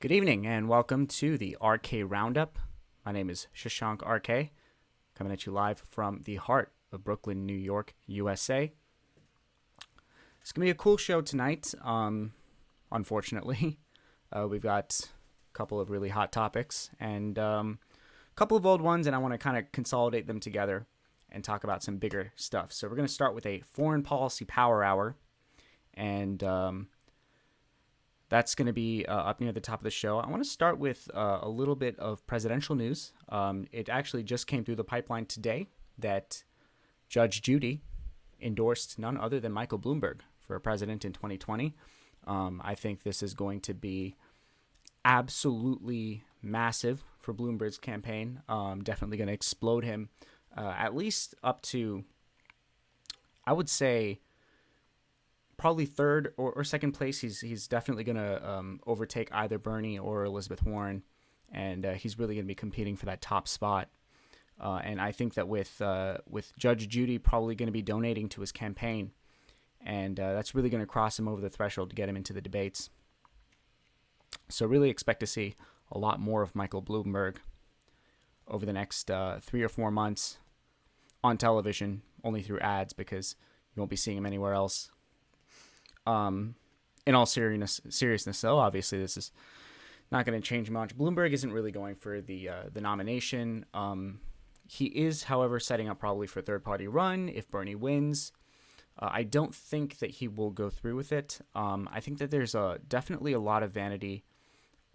Good evening and welcome to the RK Roundup. My name is Shashank RK, coming at you live from the heart of Brooklyn, New York, USA. It's going to be a cool show tonight, unfortunately. We've got a couple of really hot topics and a couple of old ones, and I want to kind of consolidate them together and talk about some bigger stuff. So we're going to start with a foreign policy power hour, and that's going to be up near the top of the show. I want to start with a little bit of presidential news. It actually just came through the pipeline today that Judge Judy endorsed none other than Michael Bloomberg for president in 2020. I think this is going to be absolutely massive for Bloomberg's campaign. Definitely going to explode him at least up to, I would say, probably third or second place. He's definitely going to overtake either Bernie or Elizabeth Warren, and he's really going to be competing for that top spot. And I think that with Judge Judy probably going to be donating to his campaign, and that's really going to cross him over the threshold to get him into the debates. So really expect to see a lot more of Michael Bloomberg over the next 3 or 4 months on television, only through ads, because you won't be seeing him anywhere else. In all seriousness, though, obviously this is not going to change much. Bloomberg isn't really going for the nomination. He is, however, setting up probably for a third-party run if Bernie wins. I don't think that he will go through with it. I think that there's definitely a lot of vanity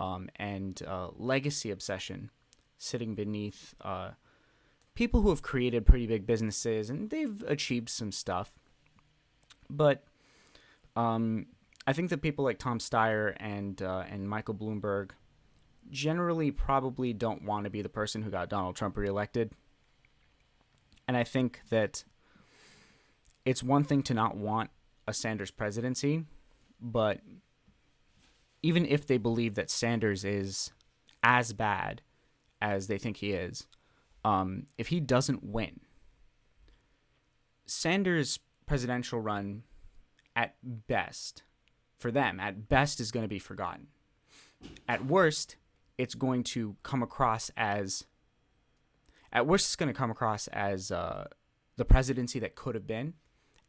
and legacy obsession sitting beneath people who have created pretty big businesses, and they've achieved some stuff. But I think that people like Tom Steyer and Michael Bloomberg generally probably don't want to be the person who got Donald Trump reelected. And I think that it's one thing to not want a Sanders presidency, but even if they believe that Sanders is as bad as they think he is, if he doesn't win, Sanders' presidential run at best, for them, at best is going to be forgotten. At worst, it's going to come across as, the presidency that could have been,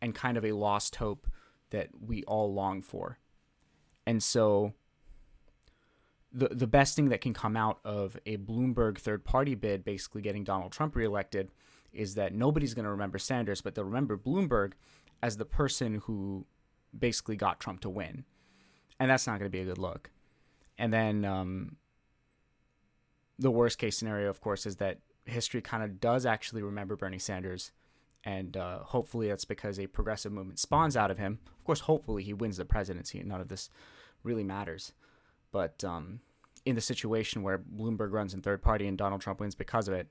and kind of a lost hope that we all long for. And so the best thing that can come out of a Bloomberg third-party bid basically getting Donald Trump reelected is that nobody's going to remember Sanders, but they'll remember Bloomberg as the person who basically got Trump to win. And that's not going to be a good look. And then the worst case scenario, of course, is that history kind of does actually remember Bernie Sanders. And hopefully that's because a progressive movement spawns out of him. Of course, hopefully he wins the presidency, and none of this really matters. But in the situation where Bloomberg runs in third party and Donald Trump wins because of it,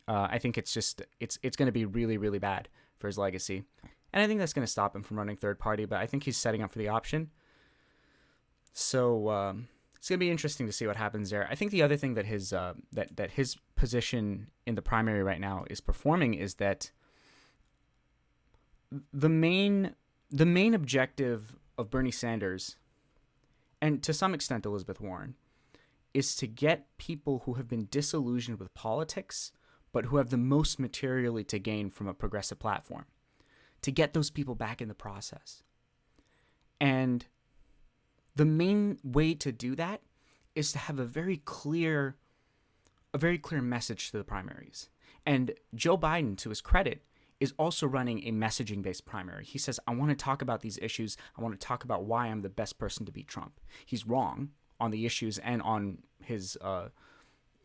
I think it's going to be really, really bad for his legacy. And I think that's going to stop him from running third party, but I think he's setting up for the option. So it's going to be interesting to see what happens there. I think the other thing that his that his position in the primary right now is performing is that the main objective of Bernie Sanders, and to some extent Elizabeth Warren, is to get people who have been disillusioned with politics, but who have the most materially to gain from a progressive platform, to get those people back in the process. And the main way to do that is to have a very clear message to the primaries. And Joe Biden, to his credit, is also running a messaging-based primary. He says, I want to talk about these issues. I want to talk about why I'm the best person to beat Trump. He's wrong on the issues and on his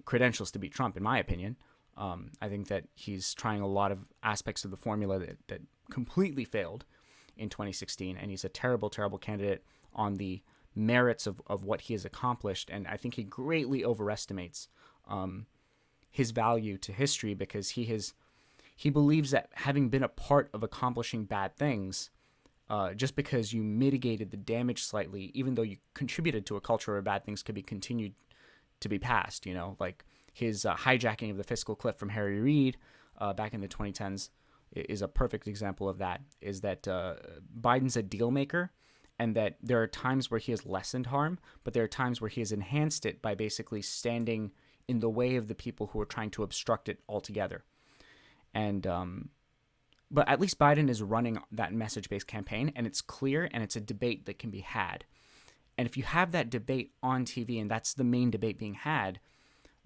credentials to beat Trump, in my opinion. I think that he's trying a lot of aspects of the formula that completely failed in 2016, and he's a terrible, terrible candidate on the merits of what he has accomplished, and I think he greatly overestimates his value to history, because he believes that having been a part of accomplishing bad things, just because you mitigated the damage slightly, even though you contributed to a culture where bad things could be continued to be passed, like his hijacking of the fiscal cliff from Harry Reid back in the 2010s is a perfect example of that, is that Biden's a deal maker, and that there are times where he has lessened harm, but there are times where he has enhanced it by basically standing in the way of the people who are trying to obstruct it altogether. And but at least Biden is running that message-based campaign, and it's clear, and it's a debate that can be had. And if you have that debate on TV, and that's the main debate being had,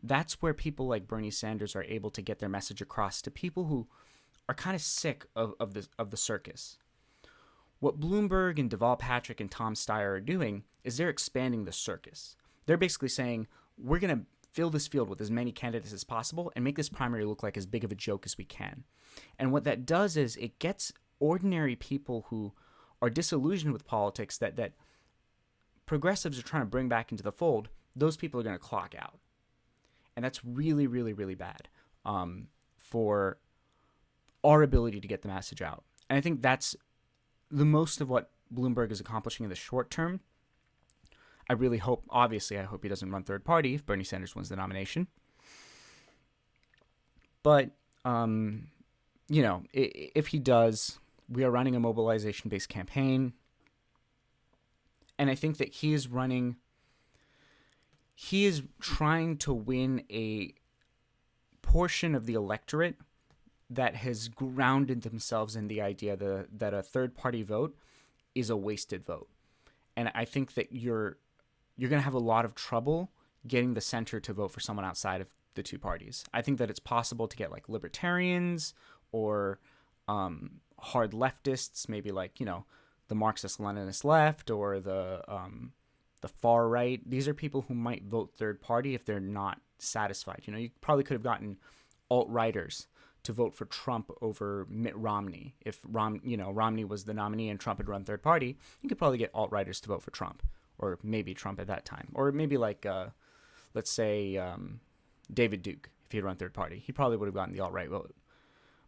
that's where people like Bernie Sanders are able to get their message across to people who are kind of sick of the circus. What Bloomberg and Deval Patrick and Tom Steyer are doing is they're expanding the circus. They're basically saying, we're going to fill this field with as many candidates as possible and make this primary look like as big of a joke as we can. And what that does is it gets ordinary people who are disillusioned with politics that progressives are trying to bring back into the fold, those people are going to clock out. And that's really, really, really bad for our ability to get the message out. And I think that's the most of what Bloomberg is accomplishing in the short term. I really hope, obviously, I hope he doesn't run third party if Bernie Sanders wins the nomination. But, if he does, we are running a mobilization-based campaign. And I think that he is trying to win a portion of the electorate that has grounded themselves in the idea that a third-party vote is a wasted vote. And I think that you're going to have a lot of trouble getting the center to vote for someone outside of the two parties. I think that it's possible to get like libertarians or hard leftists, maybe like, the Marxist-Leninist left or the far right. These are people who might vote third party if they're not satisfied. You probably could have gotten alt-righters to vote for Trump over Mitt Romney. If Romney was the nominee and Trump had run third party, you could probably get alt-righters to vote for Trump, or maybe Trump at that time, or maybe like let's say David Duke. If he had run third party, he probably would have gotten the alt-right vote.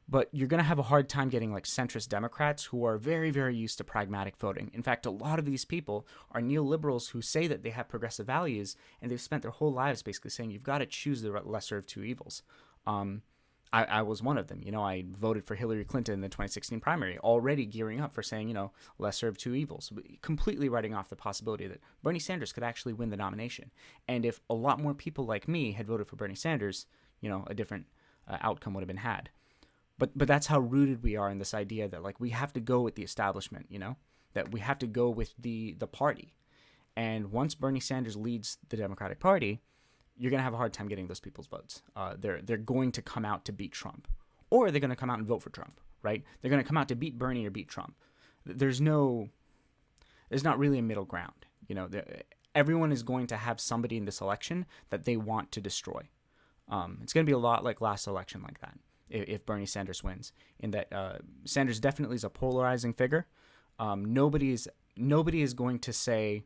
But you're going to have a hard time getting like centrist Democrats who are very, very used to pragmatic voting. In fact, a lot of these people are neoliberals who say that they have progressive values, and they've spent their whole lives basically saying you've got to choose the lesser of two evils. I was one of them. I voted for Hillary Clinton in the 2016 primary, already gearing up for saying, lesser of two evils, completely writing off the possibility that Bernie Sanders could actually win the nomination. And if a lot more people like me had voted for Bernie Sanders, a different outcome would have been had. But that's how rooted we are in this idea that like we have to go with the establishment, that we have to go with the party. And once Bernie Sanders leads the Democratic Party, you're going to have a hard time getting those people's votes. They're going to come out to beat Trump, or they're going to come out and vote for Trump, right? They're going to come out to beat Bernie or beat Trump. There's not really a middle ground. Everyone is going to have somebody in this election that they want to destroy. It's going to be a lot like last election like that if Bernie Sanders wins, in that Sanders definitely is a polarizing figure. Nobody is going to say,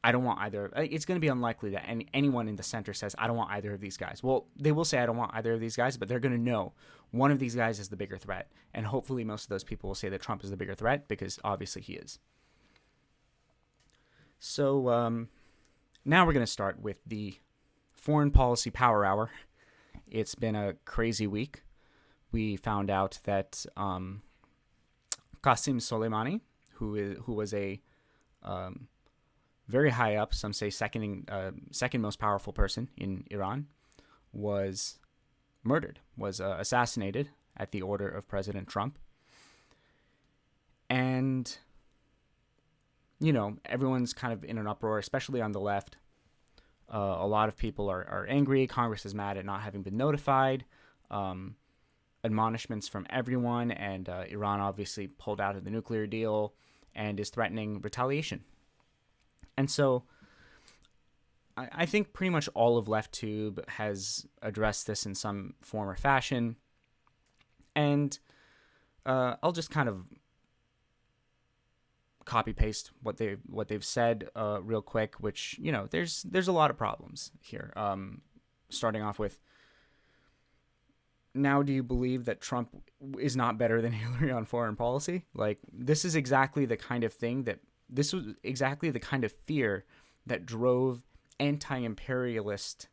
I don't want either. It's going to be unlikely that anyone in the center says, I don't want either of these guys. Well, they will say, I don't want either of these guys, but they're going to know one of these guys is the bigger threat. And hopefully most of those people will say that Trump is the bigger threat, because obviously he is. So now we're going to start with the Foreign Policy Power Hour. It's been a crazy week. We found out that Qasem Soleimani, who was a very high up, some say second most powerful person in Iran, was murdered, was assassinated at the order of President Trump. And, everyone's kind of in an uproar, especially on the left. A lot of people are angry. Congress is mad at not having been notified. Admonishments from everyone, and Iran obviously pulled out of the nuclear deal and is threatening retaliation. And so I think pretty much all of LeftTube has addressed this in some form or fashion. And I'll just kind of copy paste what they've said real quick, which, there's a lot of problems here. Starting off with, now do you believe that Trump is not better than Hillary on foreign policy? Like, this was exactly the kind of fear that drove anti-imperialist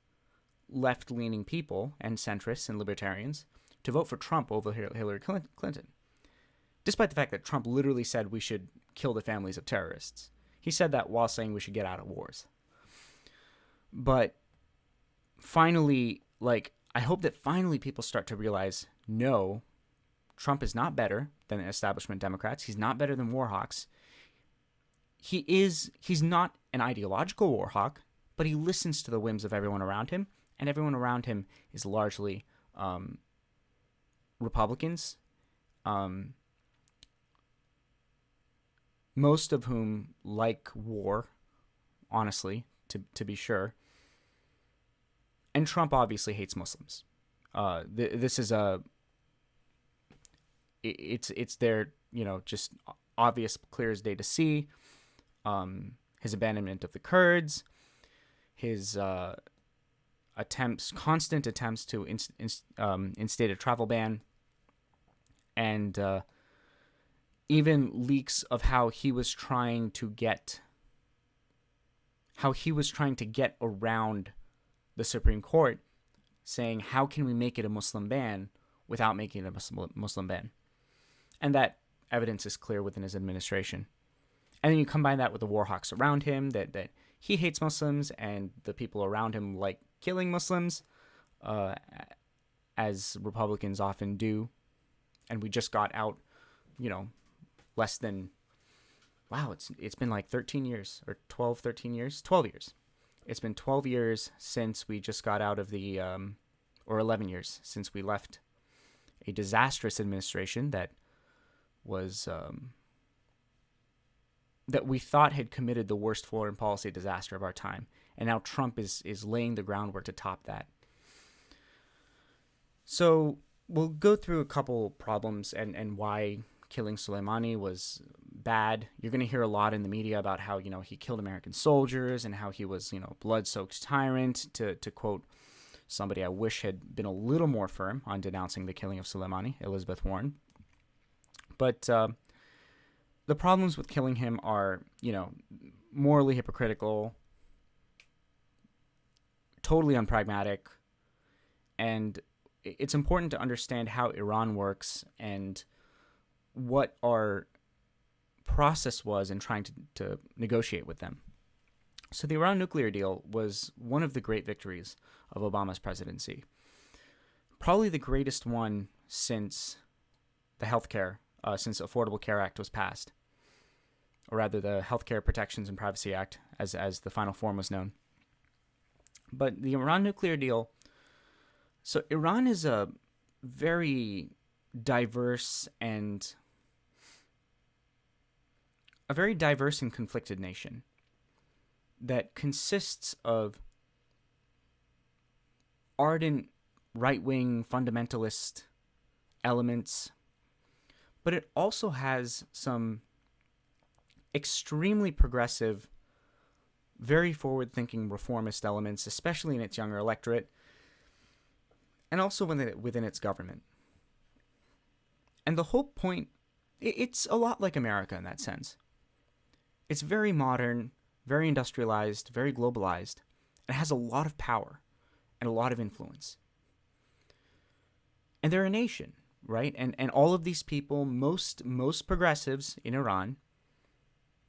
left-leaning people and centrists and libertarians to vote for Trump over Hillary Clinton. Despite the fact that Trump literally said we should kill the families of terrorists. He said that while saying we should get out of wars. But finally, like, I hope that finally people start to realize, no, Trump is not better than establishment Democrats. He's not better than war hawks. He's not an ideological war hawk, but he listens to the whims of everyone around him, and everyone around him is largely Republicans, most of whom like war, honestly, to be sure. And Trump obviously hates Muslims. This is it's their, just obvious, clear as day to see. His abandonment of the Kurds, his constant attempts to instate a travel ban, and even leaks of how he was trying to get around the Supreme Court, saying, how can we make it a Muslim ban without making it a Muslim ban? And that evidence is clear within his administration. And then you combine that with the war hawks around him, that he hates Muslims and the people around him like killing Muslims, as Republicans often do. And we just got out, less than, it's been like 13 years or 13 years. It's been 12 years since we just got out of the, or 11 years since we left a disastrous administration that was, that we thought had committed the worst foreign policy disaster of our time. And now Trump is laying the groundwork to top that. So we'll go through a couple problems and why killing Soleimani was bad. You're going to hear a lot in the media about how, he killed American soldiers and how he was, blood-soaked tyrant, to quote somebody I wish had been a little more firm on denouncing the killing of Soleimani, Elizabeth Warren. But the problems with killing him are, morally hypocritical, totally unpragmatic, and it's important to understand how Iran works and what our process was in trying to negotiate with them. So the Iran nuclear deal was one of the great victories of Obama's presidency. Probably the greatest one since the since Affordable Care Act was passed. Or rather, the Healthcare Protections and Privacy Act, as the final form was known. But the Iran nuclear deal, so Iran is a very diverse and conflicted nation that consists of ardent right-wing fundamentalist elements, but it also has some extremely progressive, very forward-thinking reformist elements, especially in its younger electorate, and also within its government. And the whole point, it's a lot like America in that sense. It's very modern, very industrialized, very globalized, and has a lot of power and a lot of influence. And they're a nation, right? And all of these people, most progressives in Iran,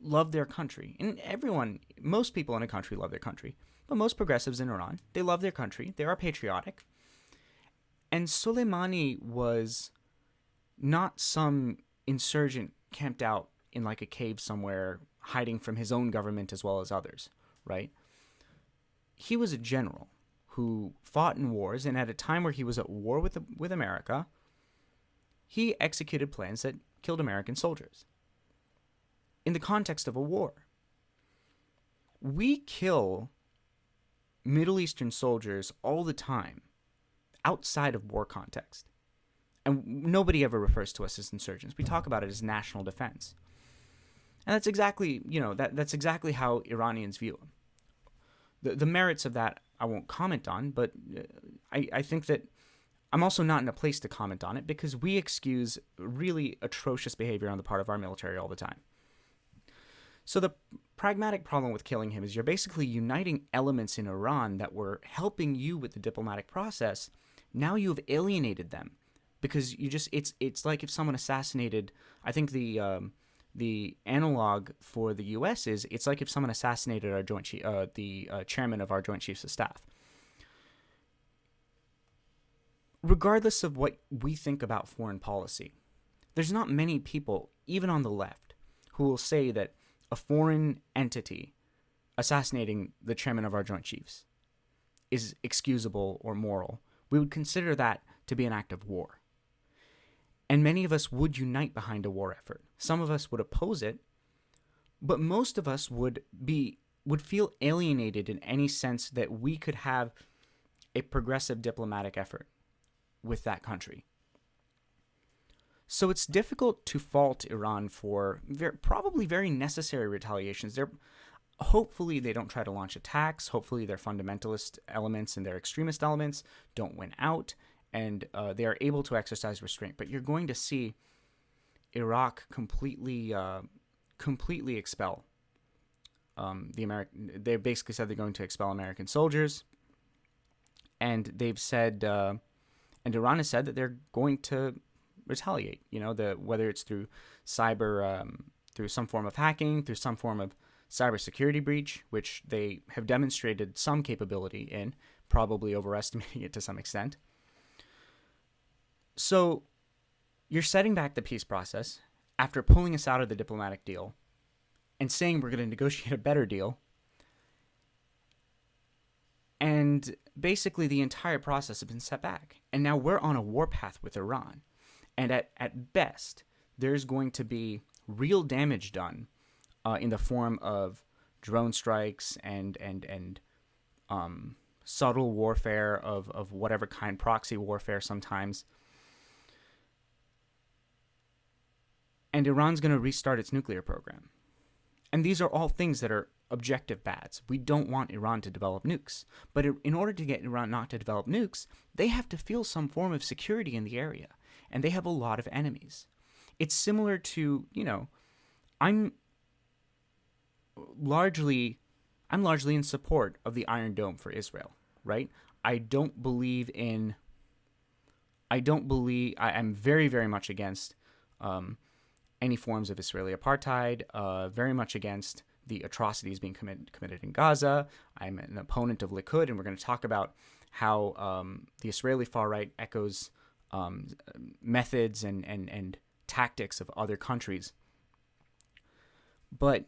love their country. And most people in a country love their country. But most progressives in Iran, they love their country. They are patriotic. And Soleimani was not some insurgent camped out in like a cave somewhere, hiding from his own government as well as others, right? He was a general who fought in wars, and at a time where he was at war with America, he executed plans that killed American soldiers. In the context of a war. We kill Middle Eastern soldiers all the time outside of war context. And nobody ever refers to us as insurgents. We talk about it as national defense. And that's exactly, that's exactly how Iranians view them. The merits of that I won't comment on, but I think that I'm also not in a place to comment on it because we excuse really atrocious behavior on the part of our military all the time. So the pragmatic problem with killing him is you're basically uniting elements in Iran that were helping you with the diplomatic process. Now you have alienated them because it's like if someone assassinated, I think the the analog for the U.S. is it's like if someone assassinated our the chairman of our Joint Chiefs of Staff. Regardless of what we think about foreign policy, there's not many people, even on the left, who will say that a foreign entity assassinating the chairman of our Joint Chiefs is excusable or moral. We would consider that to be an act of war. And many of us would unite behind a war effort. Some of us would oppose it, but most of us would feel alienated in any sense that we could have a progressive diplomatic effort with that country. So it's difficult to fault Iran for probably very necessary retaliations. Hopefully they don't try to launch attacks. Hopefully their fundamentalist elements and their extremist elements don't win out, and they are able to exercise restraint. But you're going to see Iraq completely expel the American. They basically said they're going to expel American soldiers, and they've said, and Iran has said that they're going to retaliate. Whether it's through cyber, through some form of hacking, through some form of cybersecurity breach, which they have demonstrated some capability in, probably overestimating it to some extent. So you're setting back the peace process after pulling us out of the diplomatic deal and saying we're going to negotiate a better deal. And basically the entire process has been set back. And now we're on a warpath with Iran. And at best, there's going to be real damage done in the form of drone strikes and subtle warfare of whatever kind, proxy warfare sometimes. And Iran's going to restart its nuclear program. And these are all things that are objective bads. We don't want Iran to develop nukes. But in order to get Iran not to develop nukes, they have to feel some form of security in the area. And they have a lot of enemies. It's similar to, I'm largely in support of the Iron Dome for Israel, right? I'm very, very much against any forms of Israeli apartheid, very much against the atrocities being committed in Gaza. I'm an opponent of Likud, and we're going to talk about how the Israeli far-right echoes methods and tactics of other countries. But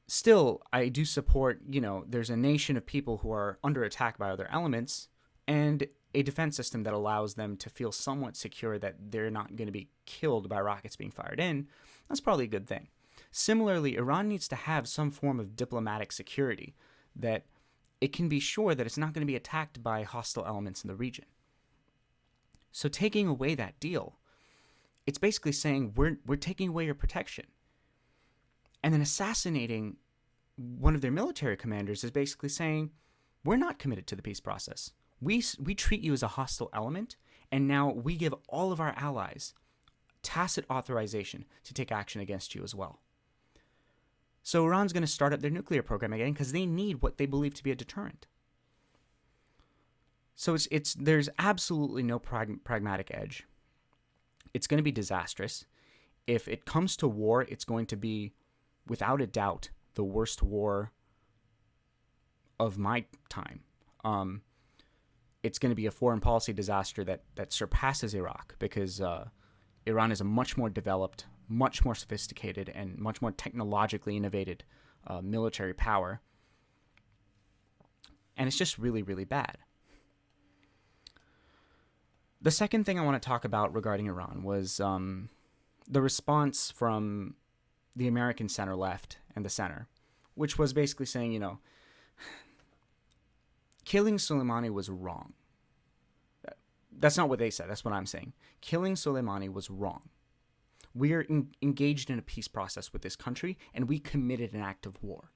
still, I do support, there's a nation of people who are under attack by other elements, and a defense system that allows them to feel somewhat secure that they're not going to be killed by rockets being fired in. That's probably a good thing. Similarly, Iran needs to have some form of diplomatic security that it can be sure that it's not going to be attacked by hostile elements in the region. So taking away that deal, it's basically saying we're taking away your protection. And then assassinating one of their military commanders is basically saying we're not committed to the peace process. We treat you as a hostile element, and now we give all of our allies tacit authorization to take action against you as well. So Iran's going to start up their nuclear program again because they need what they believe to be a deterrent. So there's absolutely no pragmatic edge. It's going to be disastrous. If it comes to war, it's going to be, without a doubt, the worst war of my time. It's going to be a foreign policy disaster that surpasses Iraq because Iran is a much more developed, much more sophisticated, and much more technologically innovated military power. And it's just really, really bad. The second thing I want to talk about regarding Iran was the response from the American center left and the center, which was basically saying, killing Soleimani was wrong. That's not what they said. That's what I'm saying. Killing Soleimani was wrong. We are engaged in a peace process with this country, and we committed an act of war.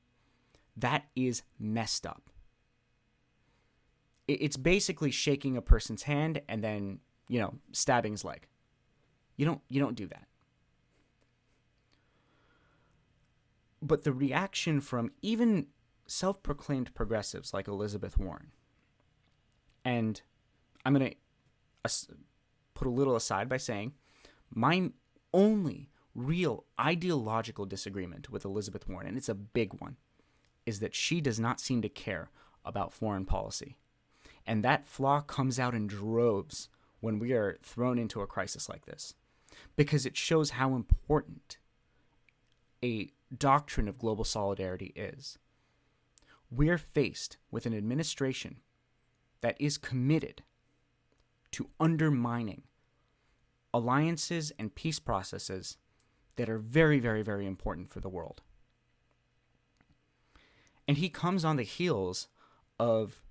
That is messed up. It's basically shaking a person's hand and then, stabbing his leg. You don't do that. But the reaction from even self-proclaimed progressives like Elizabeth Warren, and I'm going to put a little aside by saying my only real ideological disagreement with Elizabeth Warren, and it's a big one, is that she does not seem to care about foreign policy. And that flaw comes out in droves when we are thrown into a crisis like this, because it shows how important a doctrine of global solidarity is. We're faced with an administration that is committed to undermining alliances and peace processes that are very, very, very important for the world. And he comes on the heels of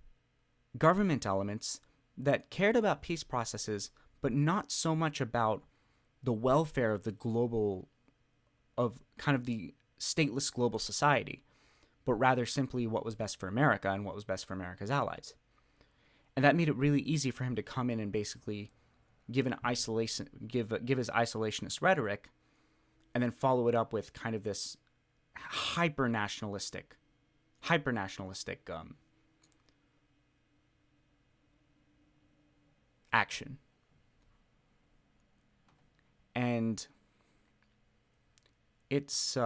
government elements that cared about peace processes, but not so much about the welfare of the global, of kind of the stateless global society, but rather simply what was best for America and what was best for America's allies. And that made it really easy for him to come in and basically give his isolationist rhetoric, and then follow it up with kind of this hyper nationalistic action. And it's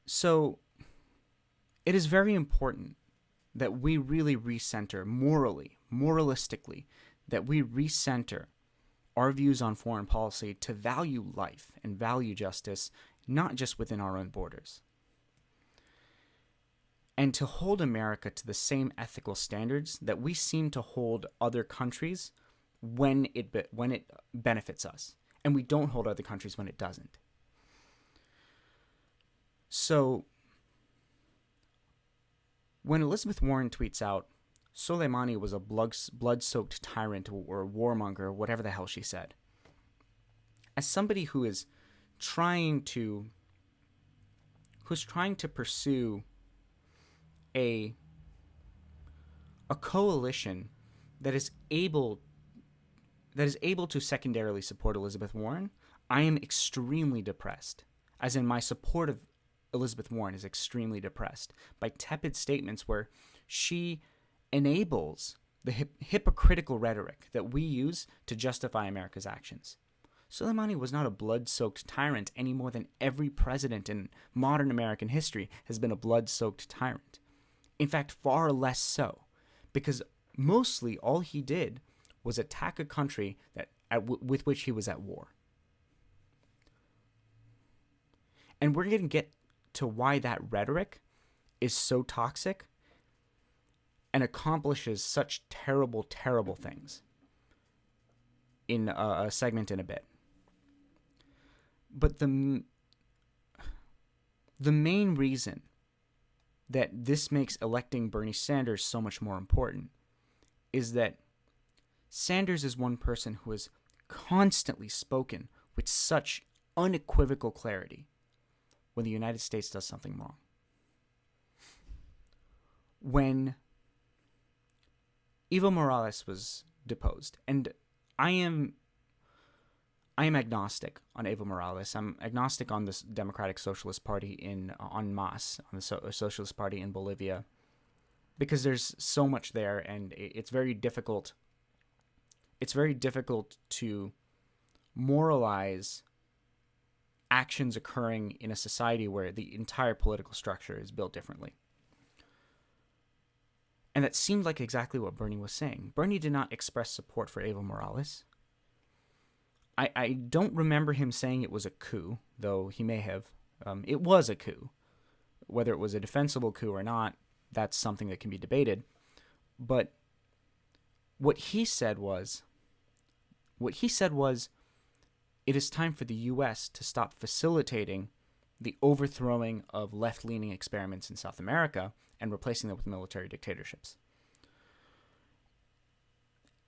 so it is very important that we really recenter moralistically, that we recenter our views on foreign policy to value life and value justice, not just within our own borders. And to hold America to the same ethical standards that we seem to hold other countries when it benefits us, and we don't hold other countries when it doesn't. So when Elizabeth Warren tweets out, Soleimani was a blood-soaked tyrant or warmonger, whatever the hell she said, as somebody who is trying to pursue a coalition that is able to secondarily support Elizabeth Warren, I am extremely depressed. As in, my support of Elizabeth Warren is extremely depressed by tepid statements where she enables the hypocritical rhetoric that we use to justify America's actions. Soleimani was not a blood-soaked tyrant any more than every president in modern American history has been a blood-soaked tyrant. In fact, far less so, because mostly all he did was attack a country with which he was at war. And we're going to get to why that rhetoric is so toxic and accomplishes such terrible, terrible things in a segment in a bit. But the main reason that this makes electing Bernie Sanders so much more important is that Sanders is one person who has constantly spoken with such unequivocal clarity when the United States does something wrong. When Evo Morales was deposed, and I am agnostic on Evo Morales. I'm agnostic on the Democratic Socialist Party en masse, on the Socialist Party in Bolivia, because there's so much there, and it's very difficult. It's very difficult to moralize actions occurring in a society where the entire political structure is built differently. And that seemed like exactly what Bernie was saying. Bernie did not express support for Evo Morales. I don't remember him saying it was a coup, though he may have. It was a coup. Whether it was a defensible coup or not, that's something that can be debated. But what he said was, it is time for the U.S. to stop facilitating the overthrowing of left-leaning experiments in South America and replacing them with military dictatorships.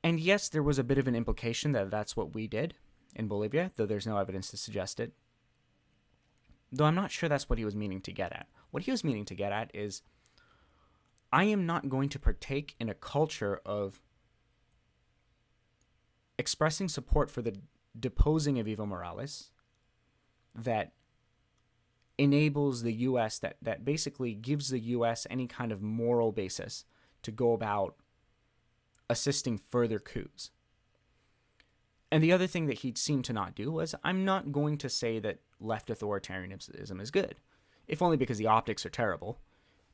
And yes, there was a bit of an implication that that's what we did in Bolivia, though there's no evidence to suggest it. Though I'm not sure that's what he was meaning to get at. What he was meaning to get at is, I am not going to partake in a culture of expressing support for the deposing of Evo Morales that enables the U.S., that basically gives the U.S. any kind of moral basis to go about assisting further coups. And the other thing that he seemed to not do was, I'm not going to say that left authoritarianism is good, if only because the optics are terrible.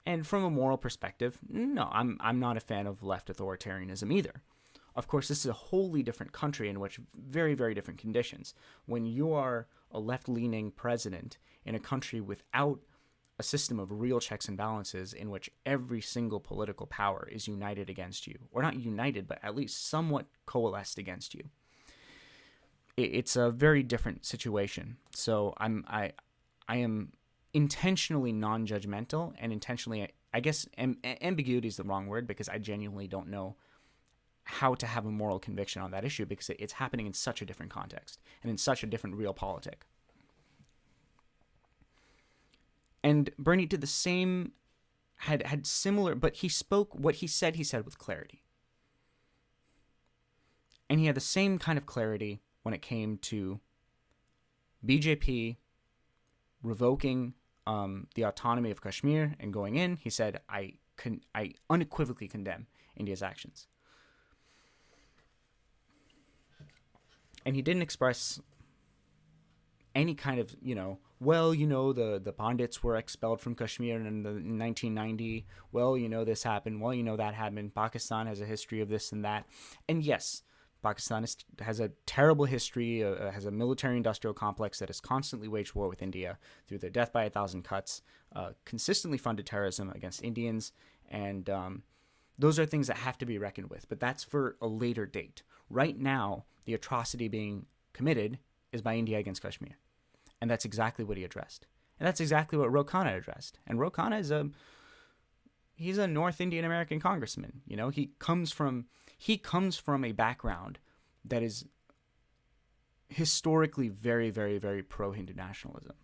And from a moral perspective, no, I'm not a fan of left authoritarianism either. Of course, this is a wholly different country in which very, very different conditions. When you are a left-leaning president in a country without a system of real checks and balances in which every single political power is united against you, or not united, but at least somewhat coalesced against you, it's a very different situation. So I am intentionally non-judgmental and intentionally, I guess ambiguity is the wrong word, because I genuinely don't know how to have a moral conviction on that issue, because it's happening in such a different context and in such a different realpolitik. And Bernie did the same, had similar, but he spoke what he said with clarity. And he had the same kind of clarity when it came to BJP revoking the autonomy of Kashmir and going in. He said, I unequivocally condemn India's actions. And he didn't express any kind of, the Pandits were expelled from Kashmir in 1990. Well, this happened. Well, that happened. Pakistan has a history of this and that. And yes, Pakistan has a terrible history, has a military-industrial complex that has constantly waged war with India through their death by 1,000 cuts, consistently funded terrorism against Indians, and those are things that have to be reckoned with. But that's for a later date. Right now, the atrocity being committed is by India against Kashmir. And that's exactly what he addressed. And that's exactly what Ro Khanna addressed. And Ro Khanna he's a North Indian American congressman. He comes from a background that is historically very, very, very pro-Hindu nationalism,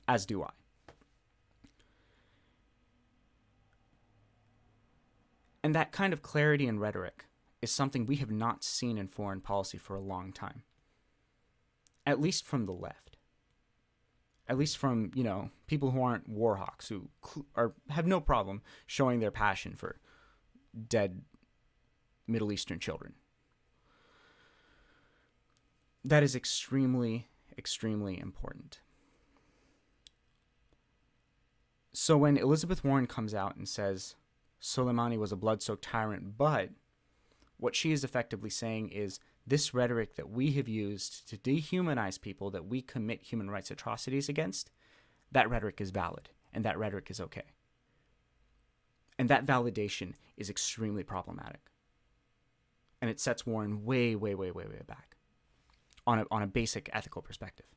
as do I. And that kind of clarity and rhetoric is something we have not seen in foreign policy for a long time, at least from the left. At least from, people who aren't war hawks, who have no problem showing their passion for dead Middle Eastern children. That is extremely, extremely important. So when Elizabeth Warren comes out and says Soleimani was a blood-soaked tyrant, but what she is effectively saying is this rhetoric that we have used to dehumanize people that we commit human rights atrocities against, that rhetoric is valid, and that rhetoric is okay. And that validation is extremely problematic. And it sets Warren way, way, way, way, way back on a basic ethical perspective.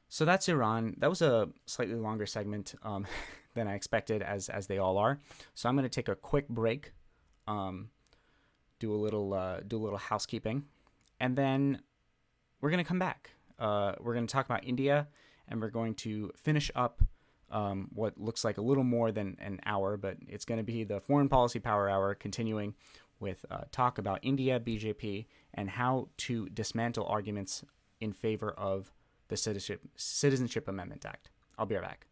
So that's Iran. That was a slightly longer segment than I expected, as they all are. So I'm going to take a quick break, do a little housekeeping, and then we're going to come back. We're going to talk about India, and we're going to finish up what looks like a little more than an hour, but it's going to be the Foreign Policy Power Hour, continuing with talk about India, BJP, and how to dismantle arguments in favor of the Citizenship Amendment Act. I'll be right back.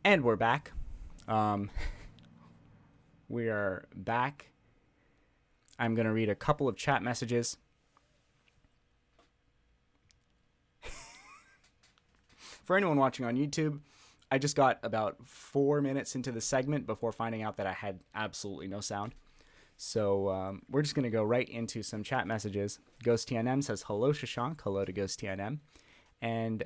And we're back. We are back. I'm going to read a couple of chat messages. For anyone watching on YouTube, I just got about 4 minutes into the segment before finding out that I had absolutely no sound. So we're just going to go right into some chat messages. Ghost TNM says, hello, Shashank. Hello to Ghost TNM. And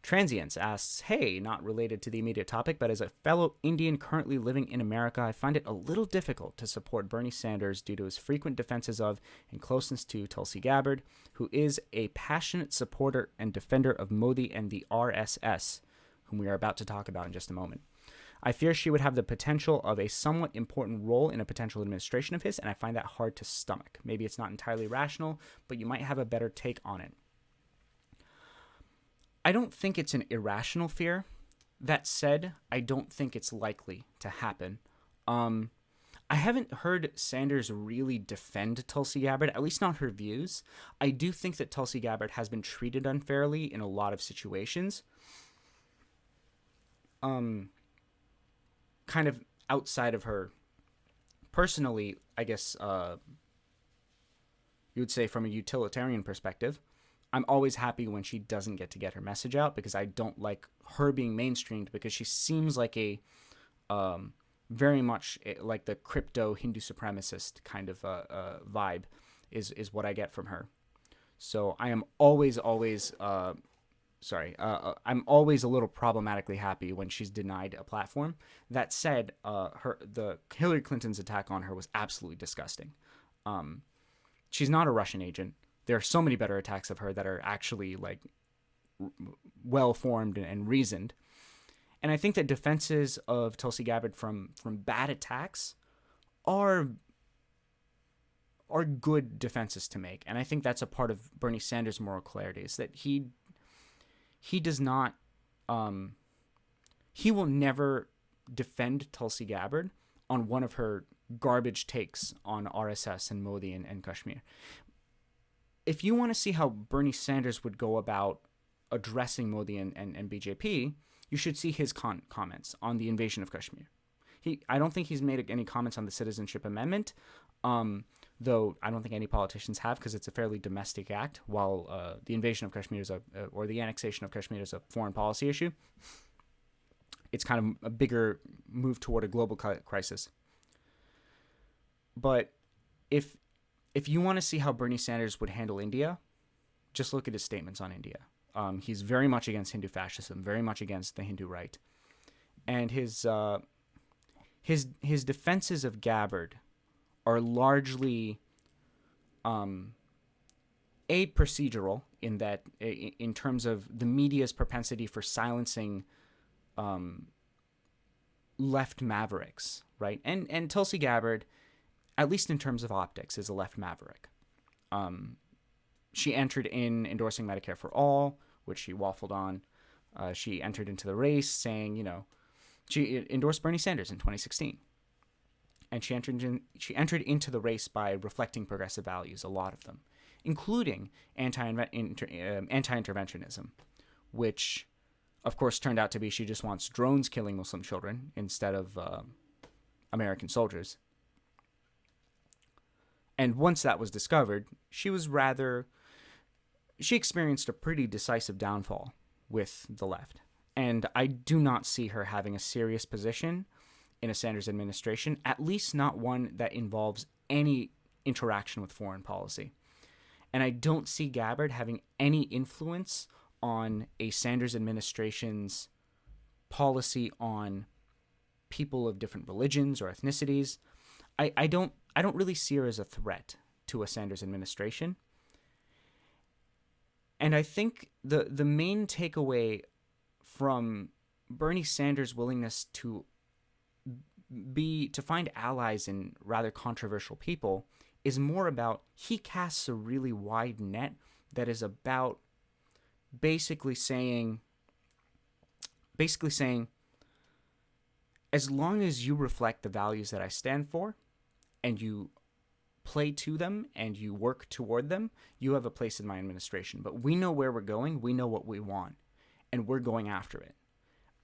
Transients asks, hey, not related to the immediate topic, but as a fellow Indian currently living in America, I find it a little difficult to support Bernie Sanders due to his frequent defenses of and closeness to Tulsi Gabbard, who is a passionate supporter and defender of Modi and the RSS, whom we are about to talk about in just a moment. I fear she would have the potential of a somewhat important role in a potential administration of his, and I find that hard to stomach. Maybe it's not entirely rational, but you might have a better take on it. I don't think it's an irrational fear. That said, I don't think it's likely to happen. I haven't heard Sanders really defend Tulsi Gabbard, at least not her views. I do think that Tulsi Gabbard has been treated unfairly in a lot of situations. Kind of outside of her. Personally, I guess you would say from a utilitarian perspective, I'm always happy when she doesn't get her message out, because I don't like her being mainstreamed, because she seems like a very much like the crypto Hindu supremacist kind of vibe is what I get from her. So I am always I'm always a little problematically happy when she's denied a platform. That said, the Hillary Clinton's attack on her was absolutely disgusting. She's not a Russian agent. There are so many better attacks of her that are actually like well-formed and reasoned. And I think that defenses of Tulsi Gabbard from bad attacks are good defenses to make. And I think that's a part of Bernie Sanders' moral clarity, is that he does not, he will never defend Tulsi Gabbard on one of her garbage takes on RSS and Modi and Kashmir. If you want to see how Bernie Sanders would go about addressing Modi and BJP, you should see his comments on the invasion of Kashmir. I don't think he's made any comments on the Citizenship Amendment, though I don't think any politicians have, because it's a fairly domestic act, while the invasion of Kashmir or the annexation of Kashmir is a foreign policy issue. It's kind of a bigger move toward a global crisis. But if you want to see how Bernie Sanders would handle India, just look at his statements on India. He's very much against Hindu fascism, very much against the Hindu right. And his defenses of Gabbard are largely procedural, in that in terms of the media's propensity for silencing left mavericks, right? And Tulsi Gabbard, at least in terms of optics, is a left maverick. She entered in endorsing Medicare for All, which she waffled on. She entered into the race saying, she endorsed Bernie Sanders in 2016. And she entered into the race by reflecting progressive values, a lot of them, including anti-interventionism, which, of course, turned out to be she just wants drones killing Muslim children instead of American soldiers. And once that was discovered, she experienced a pretty decisive downfall with the left. And I do not see her having a serious position in a Sanders administration, at least not one that involves any interaction with foreign policy. And I don't see Gabbard having any influence on a Sanders administration's policy on people of different religions or ethnicities. I don't really see her as a threat to a Sanders administration. And I think the main takeaway from Bernie Sanders' willingness to find allies in rather controversial people is more about, he casts a really wide net that is about basically saying, as long as you reflect the values that I stand for, and you play to them and you work toward them, you have a place in my administration. But we know where we're going, we know what we want, and we're going after it.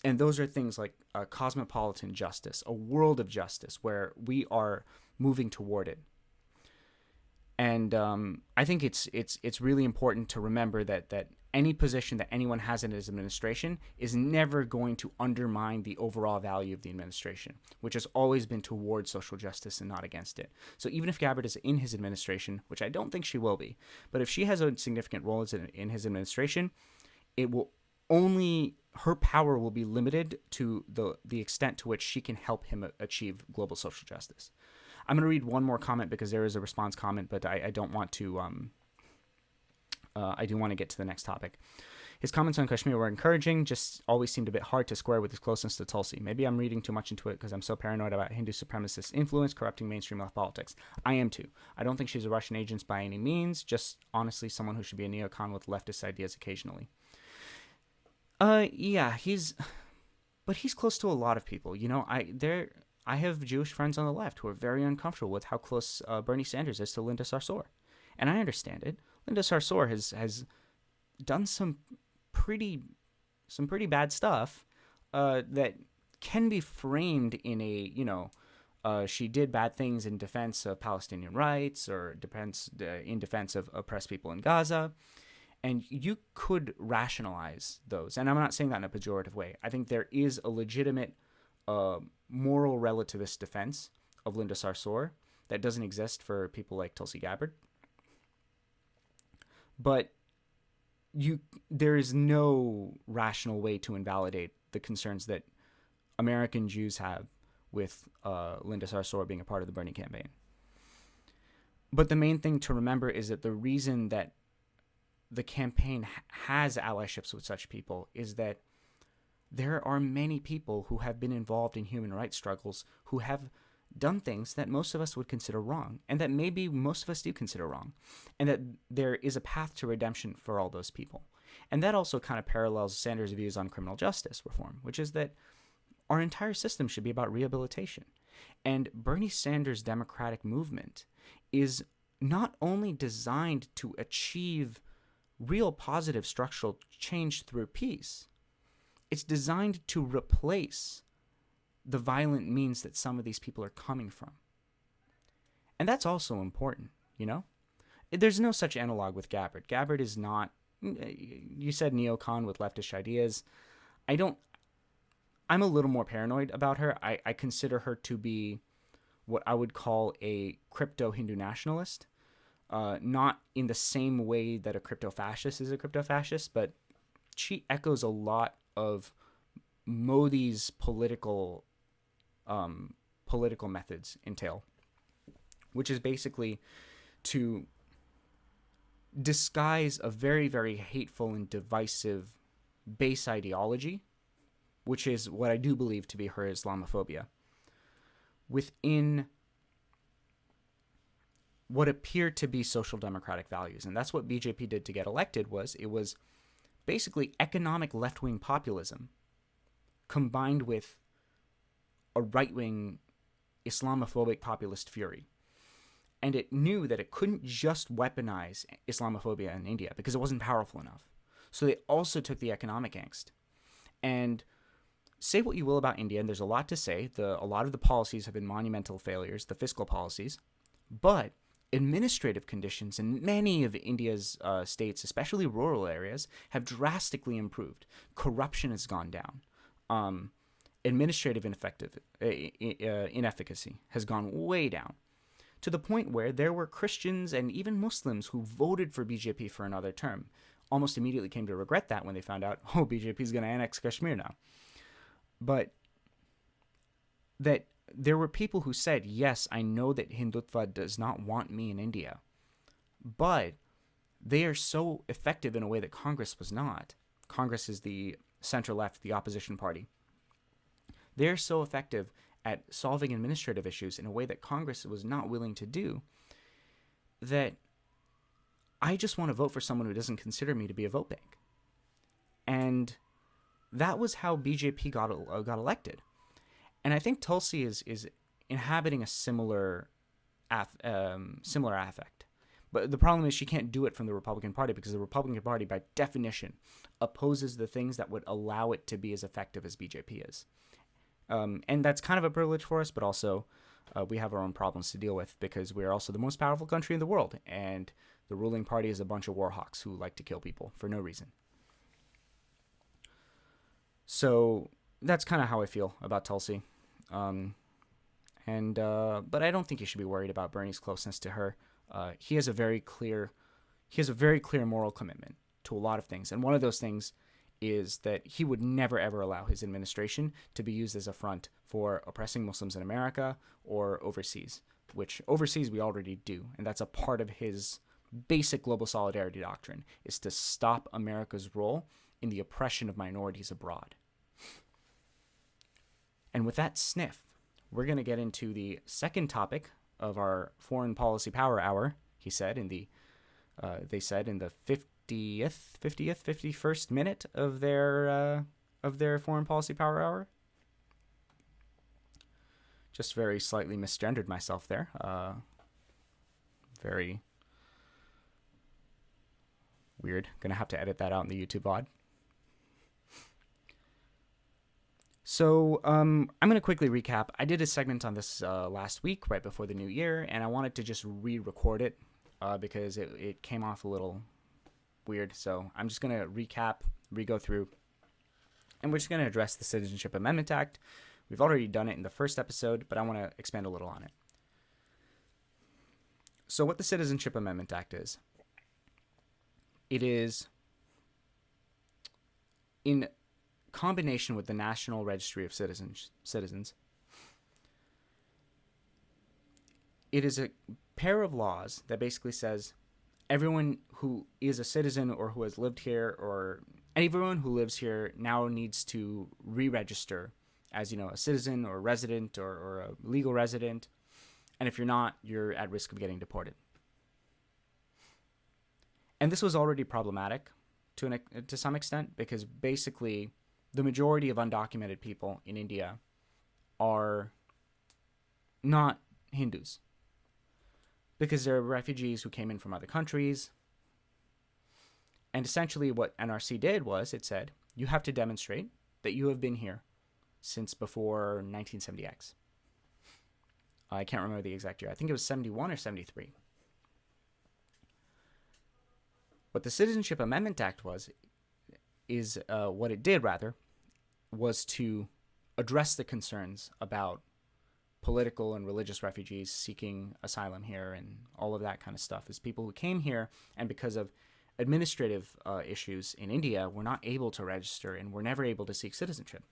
And those are things like cosmopolitan justice, a world of justice where we are moving toward it. And I think it's really important to remember that any position that anyone has in his administration is never going to undermine the overall value of the administration, which has always been towards social justice and not against it. So even if Gabbard is in his administration, which I don't think she will be, but if she has a significant role in his administration, it will only, her power will be limited to the extent to which she can help him achieve global social justice. I'm going to read one more comment because there is a response comment, but I don't want to. I do want to get to the next topic. His comments on Kashmir were encouraging, just always seemed a bit hard to square with his closeness to Tulsi. Maybe I'm reading too much into it because I'm so paranoid about Hindu supremacist influence corrupting mainstream left politics. I am too. I don't think she's a Russian agent by any means, just honestly someone who should be a neocon with leftist ideas occasionally. Yeah, but he's close to a lot of people. You know, I have Jewish friends on the left who are very uncomfortable with how close Bernie Sanders is to Linda Sarsour. And I understand it. Linda Sarsour has done some pretty bad stuff that can be framed in a, you know, she did bad things in defense of Palestinian rights or in defense of oppressed people in Gaza. And you could rationalize those. And I'm not saying that in a pejorative way. I think there is a legitimate moral relativist defense of Linda Sarsour that doesn't exist for people like Tulsi Gabbard. But there is no rational way to invalidate the concerns that American Jews have with Linda Sarsour being a part of the Bernie campaign. But the main thing to remember is that the reason that the campaign has allyships with such people is that there are many people who have been involved in human rights struggles who have done things that most of us would consider wrong, and that maybe most of us do consider wrong, and that there is a path to redemption for all those people. And that also kind of parallels Sanders' views on criminal justice reform, which is that our entire system should be about rehabilitation. And Bernie Sanders' democratic movement is not only designed to achieve real positive structural change through peace, it's designed to replace the violent means that some of these people are coming from. And that's also important, you know? There's no such analog with Gabbard. Gabbard is not, you said neocon with leftish ideas. I'm a little more paranoid about her. I consider her to be what I would call a crypto-Hindu nationalist. Not in the same way that a crypto-fascist is a crypto-fascist, but she echoes a lot of Modi's political methods entail, which is basically to disguise a very, very hateful and divisive base ideology, which is what I do believe to be her Islamophobia, within what appear to be social democratic values. And that's what BJP did to get elected. It was basically economic left-wing populism combined with a right-wing Islamophobic populist fury. And it knew that it couldn't just weaponize Islamophobia in India because it wasn't powerful enough. So they also took the economic angst. And say what you will about India, and there's a lot to say. A lot of the policies have been monumental failures, the fiscal policies. But administrative conditions in many of India's states, especially rural areas, have drastically improved. Corruption has gone down. Administrative inefficacy has gone way down, to the point where there were Christians and even Muslims who voted for BJP for another term, almost immediately came to regret that when they found out, oh, BJP is going to annex Kashmir now. But that there were people who said, yes, I know that Hindutva does not want me in India, but they are so effective in a way that Congress was not. Congress is the center-left, the opposition party. They're so effective at solving administrative issues in a way that Congress was not willing to do, that I just want to vote for someone who doesn't consider me to be a vote bank. And that was how BJP got elected. And I think Tulsi is inhabiting a similar affect. But the problem is she can't do it from the Republican Party because the Republican Party, by definition, opposes the things that would allow it to be as effective as BJP is. And that's kind of a privilege for us, but also we have our own problems to deal with because we are also the most powerful country in the world, and the ruling party is a bunch of war hawks who like to kill people for no reason. So that's kind of how I feel about Tulsi. But I don't think you should be worried about Bernie's closeness to her. He has a very clear moral commitment to a lot of things, and one of those things is that he would never ever allow his administration to be used as a front for oppressing Muslims in America or overseas, which overseas we already do, and that's a part of his basic global solidarity doctrine, is to stop America's role in the oppression of minorities abroad. And with that sniff, we're going to get into the second topic of our foreign policy power hour. They said in the 51st minute of their foreign policy power hour. Just very slightly misgendered myself there. Very weird. Gonna have to edit that out in the YouTube VOD. So I'm going to quickly recap. I did a segment on this last week, right before the new year, and I wanted to just re-record it because it came off a little weird. So I'm just going to recap, re-go through, and we're just going to address the Citizenship Amendment Act. We've already done it in the first episode, but I want to expand a little on it. So what the Citizenship Amendment Act is, it is in combination with the National Registry of Citizens. It is a pair of laws that basically says everyone who is a citizen or who has lived here, or everyone who lives here now needs to re-register as, a citizen or a resident or a legal resident. And if you're not, you're at risk of getting deported. And this was already problematic to some extent because basically the majority of undocumented people in India are not Hindus because they're refugees who came in from other countries. And essentially what NRC did was it said, you have to demonstrate that you have been here since before 1970X. I can't remember the exact year. I think it was 71 or 73. What the Citizenship Amendment Act was to address the concerns about political and religious refugees seeking asylum here and all of that kind of stuff, is people who came here and because of administrative issues in India were not able to register and were never able to seek citizenship.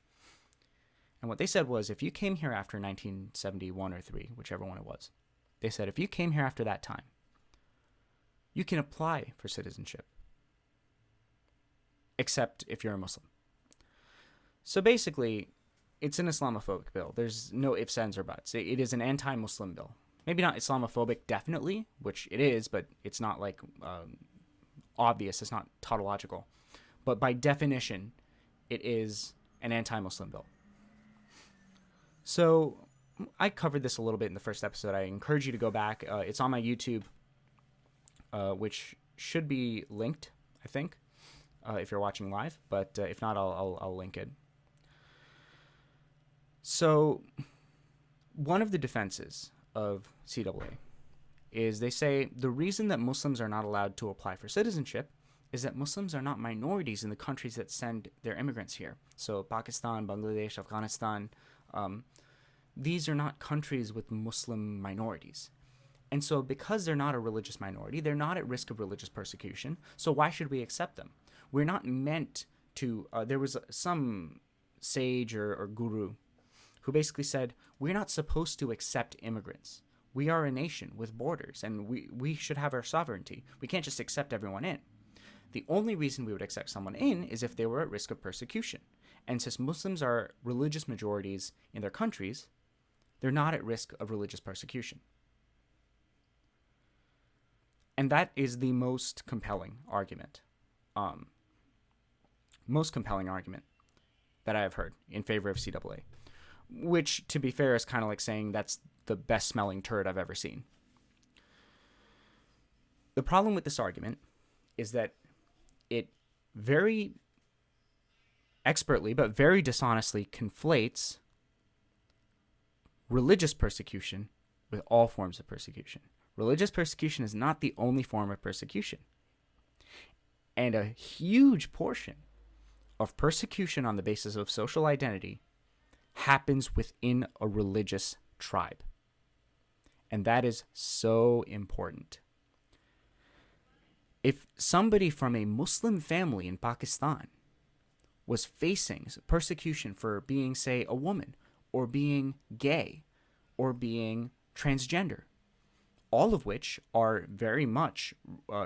And what they said was, if you came here after 1971 or 3, whichever one it was, they said if you came here after that time, you can apply for citizenship, except if you're a Muslim. So basically, it's an Islamophobic bill. There's no ifs, ands, or buts. It is an anti-Muslim bill. Maybe not Islamophobic, definitely, which it is, but it's not like obvious. It's not tautological. But by definition, it is an anti-Muslim bill. So I covered this a little bit in the first episode. I encourage you to go back. It's on my YouTube, which should be linked, I think, if you're watching live. But if not, I'll link it. So one of the defenses of CAA is they say the reason that Muslims are not allowed to apply for citizenship is that Muslims are not minorities in the countries that send their immigrants here. So Pakistan, Bangladesh, Afghanistan, these are not countries with Muslim minorities. And so because they're not a religious minority, they're not at risk of religious persecution. So why should we accept them? We're not meant to, there was some sage or guru who basically said, we're not supposed to accept immigrants. We are a nation with borders, and we should have our sovereignty. We can't just accept everyone in. The only reason we would accept someone in is if they were at risk of persecution. And since Muslims are religious majorities in their countries, they're not at risk of religious persecution. And that is the most compelling argument. That I have heard in favor of CAA. Which, to be fair, is kind of like saying that's the best smelling turd I've ever seen. The problem with this argument is that it very expertly but very dishonestly conflates religious persecution with all forms of persecution. Religious persecution is not the only form of persecution. And a huge portion of persecution on the basis of social identity happens within a religious tribe. And that is so important. If somebody from a Muslim family in Pakistan was facing persecution for being, say, a woman, or being gay, or being transgender, all of which are very much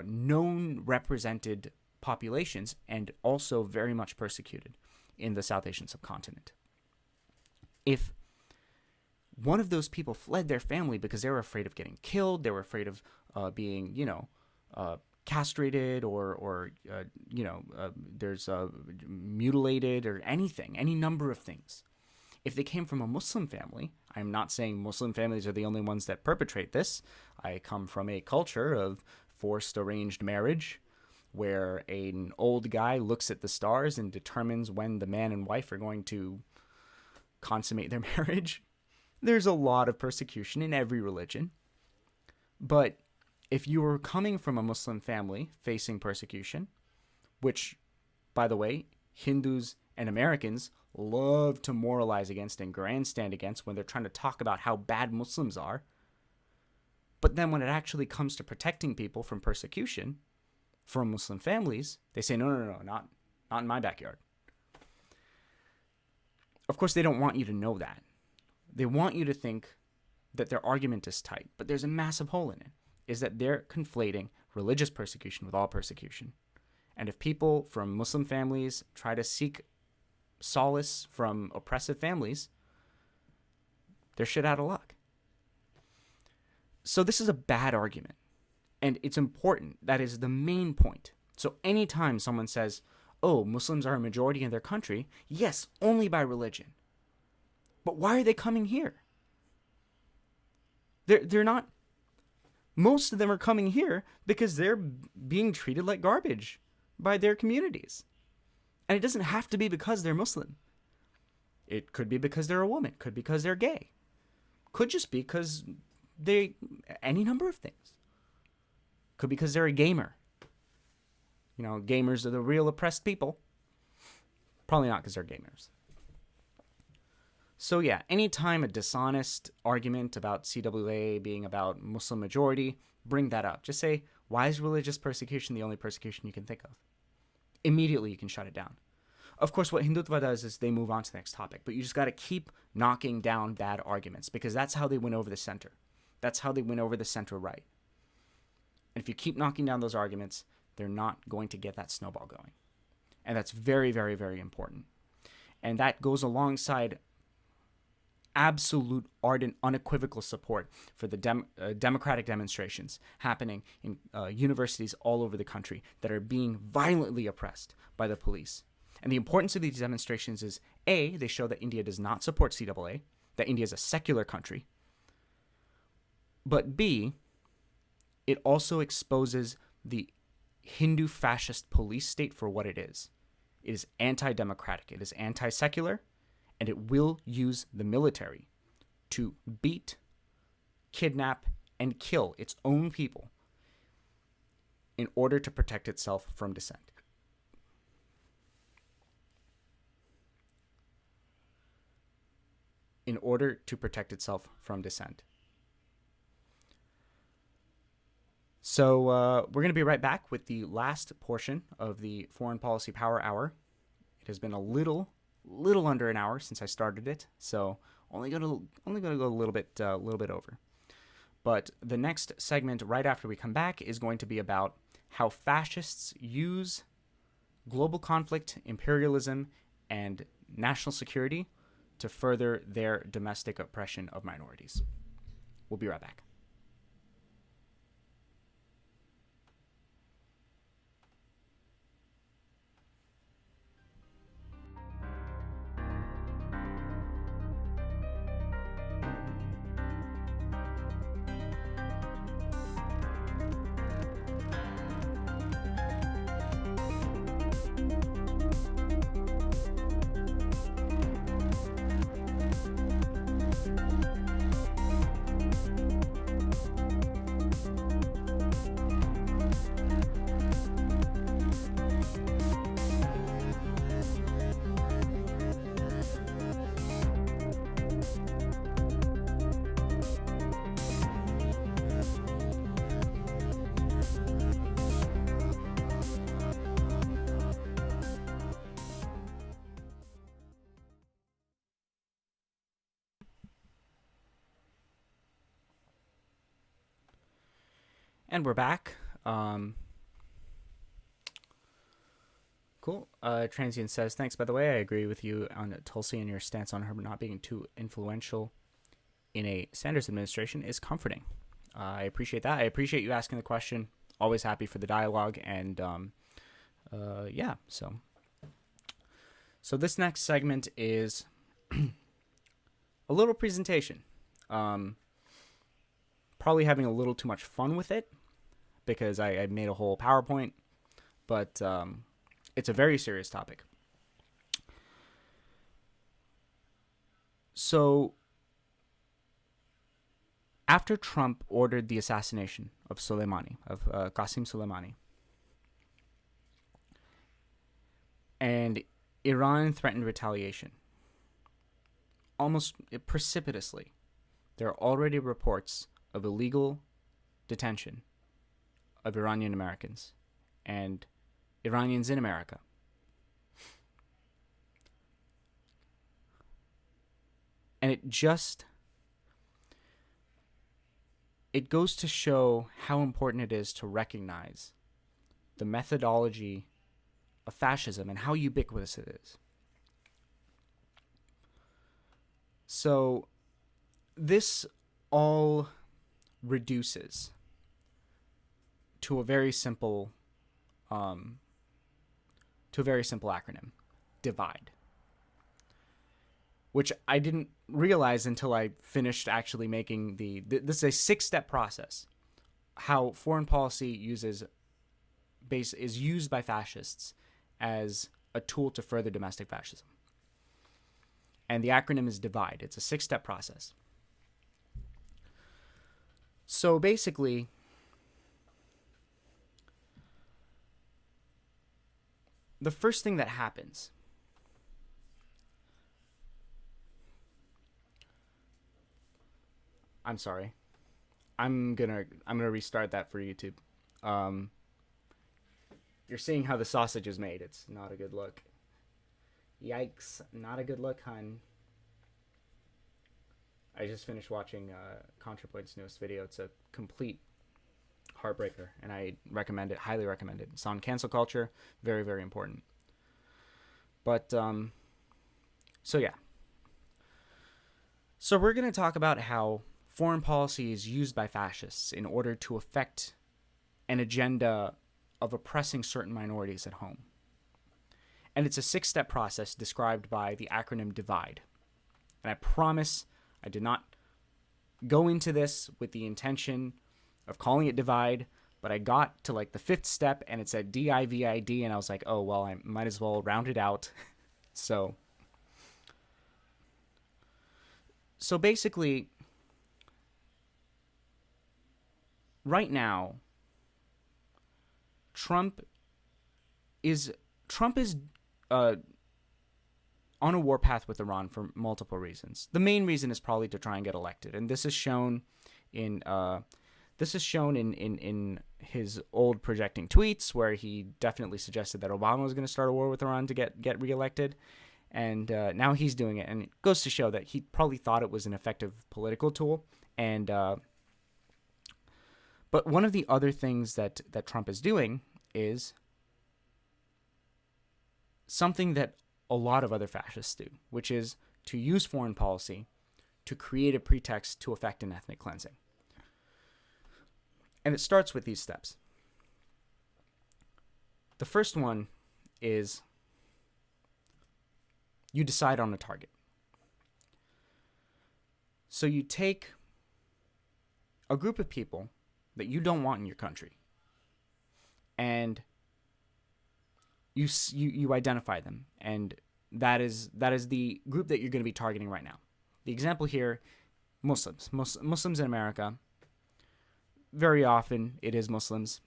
known represented populations and also very much persecuted in the South Asian subcontinent. If one of those people fled their family because they were afraid of getting killed, they were afraid of being, castrated or there's mutilated or anything, any number of things. If they came from a Muslim family, I'm not saying Muslim families are the only ones that perpetrate this. I come from a culture of forced arranged marriage where an old guy looks at the stars and determines when the man and wife are going to consummate their marriage. There's a lot of persecution in every religion. But if you were coming from a Muslim family facing persecution, which, by the way, Hindus and Americans love to moralize against and grandstand against when they're trying to talk about how bad Muslims are. But then when it actually comes to protecting people from persecution from Muslim families, they say, no, not in my backyard. Of course, they don't want you to know that. They want you to think that their argument is tight, but there's a massive hole in it, is that they're conflating religious persecution with all persecution. And if people from Muslim families try to seek solace from oppressive families, they're shit out of luck. So this is a bad argument, and it's important. That is the main point. So anytime someone says, oh, Muslims are a majority in their country, yes, only by religion. But why are they coming here? They're not. Most of them are coming here because they're being treated like garbage by their communities. And it doesn't have to be because they're Muslim. It could be because they're a woman. Could be because they're gay. Could just be because any number of things. Could be because they're a gamer. You know, gamers are the real oppressed people. Probably not because they're gamers. So yeah, anytime a dishonest argument about CWA being about Muslim majority, bring that up. Just say, why is religious persecution the only persecution you can think of? Immediately you can shut it down. Of course, what Hindutva does is they move on to the next topic, but you just got to keep knocking down bad arguments because that's how they win over the center. That's how they win over the center right. And if you keep knocking down those arguments, they're not going to get that snowball going. And that's very, very, very important. And that goes alongside absolute, ardent, unequivocal support for the democratic demonstrations happening in universities all over the country that are being violently oppressed by the police. And the importance of these demonstrations is, A, they show that India does not support CAA, that India is a secular country. But B, it also exposes the Hindu fascist police state for what it is. It is anti-democratic, it is anti-secular, and it will use the military to beat, kidnap, and kill its own people in order to protect itself from dissent. In order to protect itself from dissent. So we're going to be right back with the last portion of the Foreign Policy Power Hour. It has been a little under an hour since I started it, so only going to go a little bit over. But the next segment right after we come back is going to be about how fascists use global conflict, imperialism, and national security to further their domestic oppression of minorities. We'll be right back. And we're back. Cool. Transient says, thanks, by the way. I agree with you on Tulsi, and your stance on her not being too influential in a Sanders administration is comforting. I appreciate that. I appreciate you asking the question. Always happy for the dialogue. And yeah, so this next segment is a little presentation. Probably having a little too much fun with it because I made a whole PowerPoint, but it's a very serious topic. So, after Trump ordered the assassination of Soleimani, of Qasem Soleimani, and Iran threatened retaliation, almost precipitously, there are already reports of illegal detention of Iranian Americans and Iranians in America. And it goes to show how important it is to recognize the methodology of fascism and how ubiquitous it is. So this all reduces to a very simple acronym: divide, which I didn't realize until I finished actually making this is a 6-step process. How foreign policy is used by fascists as a tool to further domestic fascism. And the acronym is divide. It's a 6-step process. So basically, the first thing that happens I'm sorry. I'm gonna restart that for YouTube. You're seeing how the sausage is made. It's not a good look. Yikes. Not a good look, hun. I just finished watching ContraPoint's newest video. It's a complete heartbreaker, and I recommend it, highly recommend it. It's on cancel culture. Very, very important. But, so yeah. So we're going to talk about how foreign policy is used by fascists in order to affect an agenda of oppressing certain minorities at home. And it's a 6-step process described by the acronym DIVIDE. And I promise I did not go into this with the intention of calling it divide, but I got to like the 5th step and it said DIVID, and I was like, oh, well, I might as well round it out. So basically, right now, Trump is on a warpath with Iran for multiple reasons. The main reason is probably to try and get elected, and this is shown in his old projecting tweets, where he definitely suggested that Obama was going to start a war with Iran to get reelected, and now he's doing it, and it goes to show that he probably thought it was an effective political tool. And but one of the other things that Trump is doing is something that a lot of other fascists do, which is to use foreign policy to create a pretext to effect an ethnic cleansing. And it starts with these steps. The first one is you decide on a target. So you take a group of people that you don't want in your country, and you identify them, and that is the group that you're going to be targeting right now. The example here, Muslims in America. Very often it is Muslims.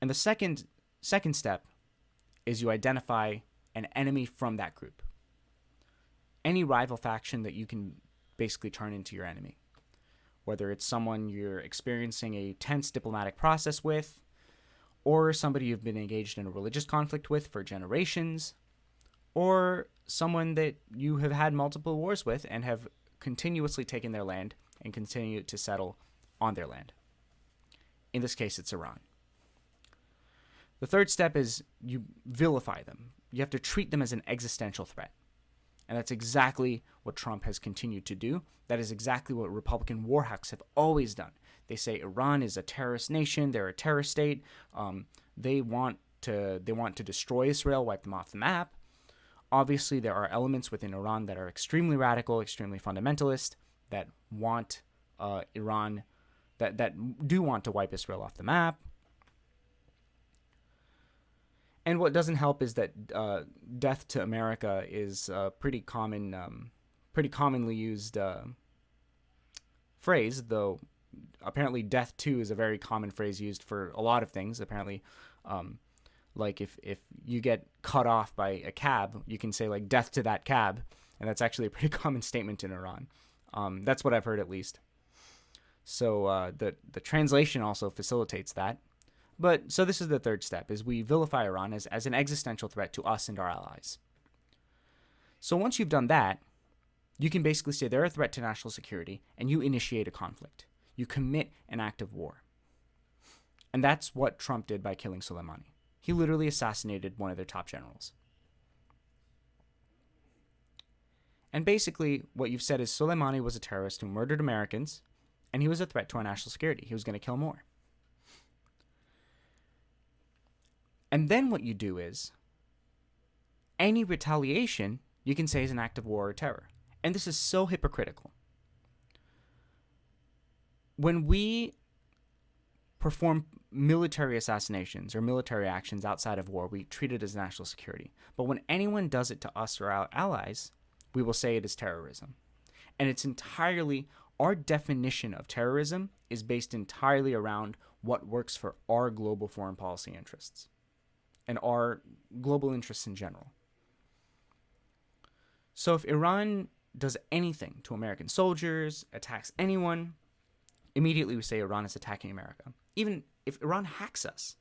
And the second step is you identify an enemy from that group. Any rival faction that you can basically turn into your enemy. Whether it's someone you're experiencing a tense diplomatic process with, or somebody you've been engaged in a religious conflict with for generations, or someone that you have had multiple wars with and have continuously taken their land and continue to settle on their land. In this case, it's Iran. The third step is you vilify them. You have to treat them as an existential threat. And that's exactly what Trump has continued to do. That is exactly what Republican war hawks have always done. They say Iran is a terrorist nation. They're a terrorist state. They want to destroy Israel, wipe them off the map. Obviously, there are elements within Iran that are extremely radical, extremely fundamentalist, that want Iran, that do want to wipe Israel off the map. And what doesn't help is that death to America is a pretty commonly used phrase, though apparently death to is a very common phrase used for a lot of things. Apparently, like if you get cut off by a cab, you can say like death to that cab, and that's actually a pretty common statement in Iran. That's what I've heard, at least. So the translation also facilitates that. But so this is the third step, is we vilify Iran as an existential threat to us and our allies. So once you've done that, you can basically say they're a threat to national security, and you initiate a conflict. You commit an act of war. And that's what Trump did by killing Soleimani. He literally assassinated one of their top generals. And basically, what you've said is Soleimani was a terrorist who murdered Americans, and he was a threat to our national security. He was going to kill more. And then what you do is, any retaliation you can say is an act of war or terror. And this is so hypocritical. When we perform military assassinations or military actions outside of war, we treat it as national security. But when anyone does it to us or our allies, we will say it is terrorism. And it's entirely, our definition of terrorism is based entirely around what works for our global foreign policy interests and our global interests in general. So if Iran does anything to American soldiers, attacks anyone, immediately we say Iran is attacking America. Even if Iran hacks us,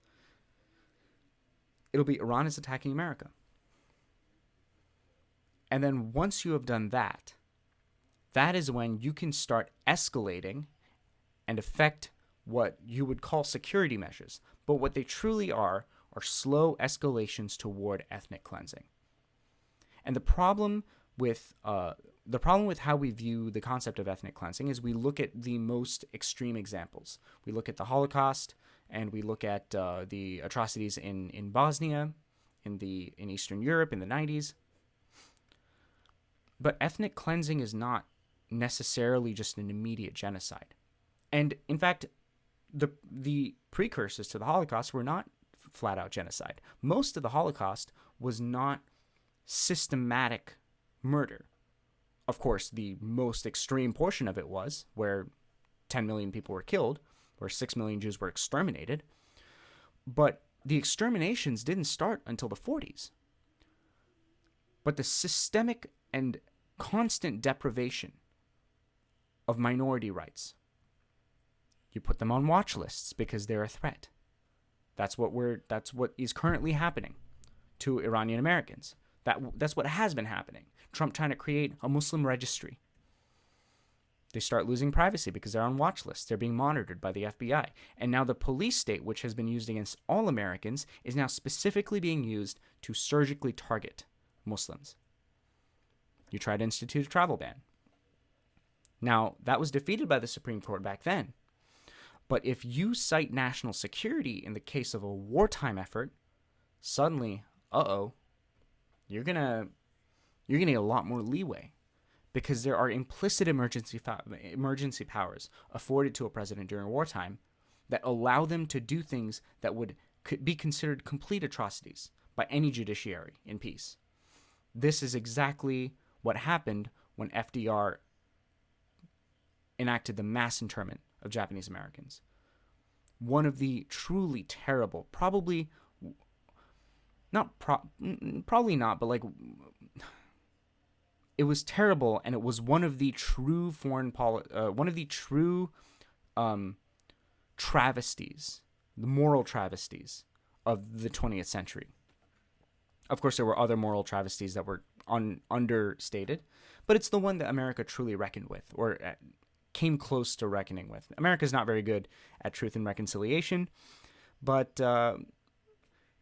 it'll be Iran is attacking America. And then once you have done that, that is when you can start escalating and affect what you would call security measures. But what they truly are slow escalations toward ethnic cleansing. And the problem with how we view the concept of ethnic cleansing is we look at the most extreme examples. We look at the Holocaust, and we look at the atrocities in Bosnia, in Eastern Europe in the 90s. But ethnic cleansing is not necessarily just an immediate genocide. And in fact, the precursors to the Holocaust were not flat-out genocide. Most of the Holocaust was not systematic murder. Of course, the most extreme portion of it was, where 10 million people were killed, where 6 million Jews were exterminated. But the exterminations didn't start until the 40s. But the systemic and constant deprivation of minority rights, you put them on watch lists because they're a threat. That's what is currently happening to Iranian Americans. That's what has been happening. Trump trying to create a Muslim registry. They start losing privacy because they're on watch lists. They're being monitored by the FBI. And now the police state, which has been used against all Americans, is now specifically being used to surgically target Muslims. You try to institute a travel ban. Now, that was defeated by the Supreme Court back then. But if you cite national security in the case of a wartime effort, suddenly, you're gonna get a lot more leeway, because there are implicit emergency powers afforded to a president during wartime that allow them to do things that could be considered complete atrocities by any judiciary in peace. This is exactly what happened when FDR enacted the mass internment of Japanese Americans. One of the truly terrible, probably not, but like, it was terrible, and it was one of the true travesties, the moral travesties of the 20th century. Of course, there were other moral travesties that were understated, but it's the one that America truly reckoned with, or came close to reckoning with. America's not very good at truth and reconciliation, but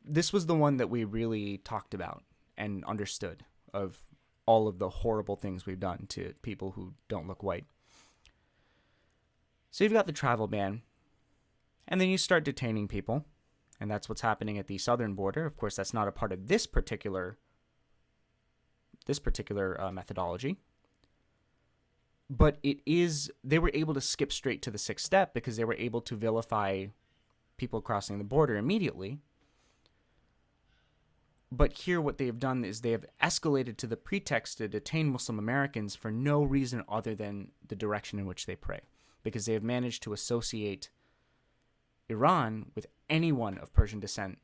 this was the one that we really talked about and understood of all of the horrible things we've done to people who don't look white. So you've got the travel ban, and then you start detaining people, and that's what's happening at the southern border. Of course, that's not a part of this particular methodology, but they were able to skip straight to the sixth step because they were able to vilify people crossing the border immediately. But here what they have done is they have escalated to the pretext to detain Muslim Americans for no reason other than the direction in which they pray, because they have managed to associate Iran with anyone of Persian descent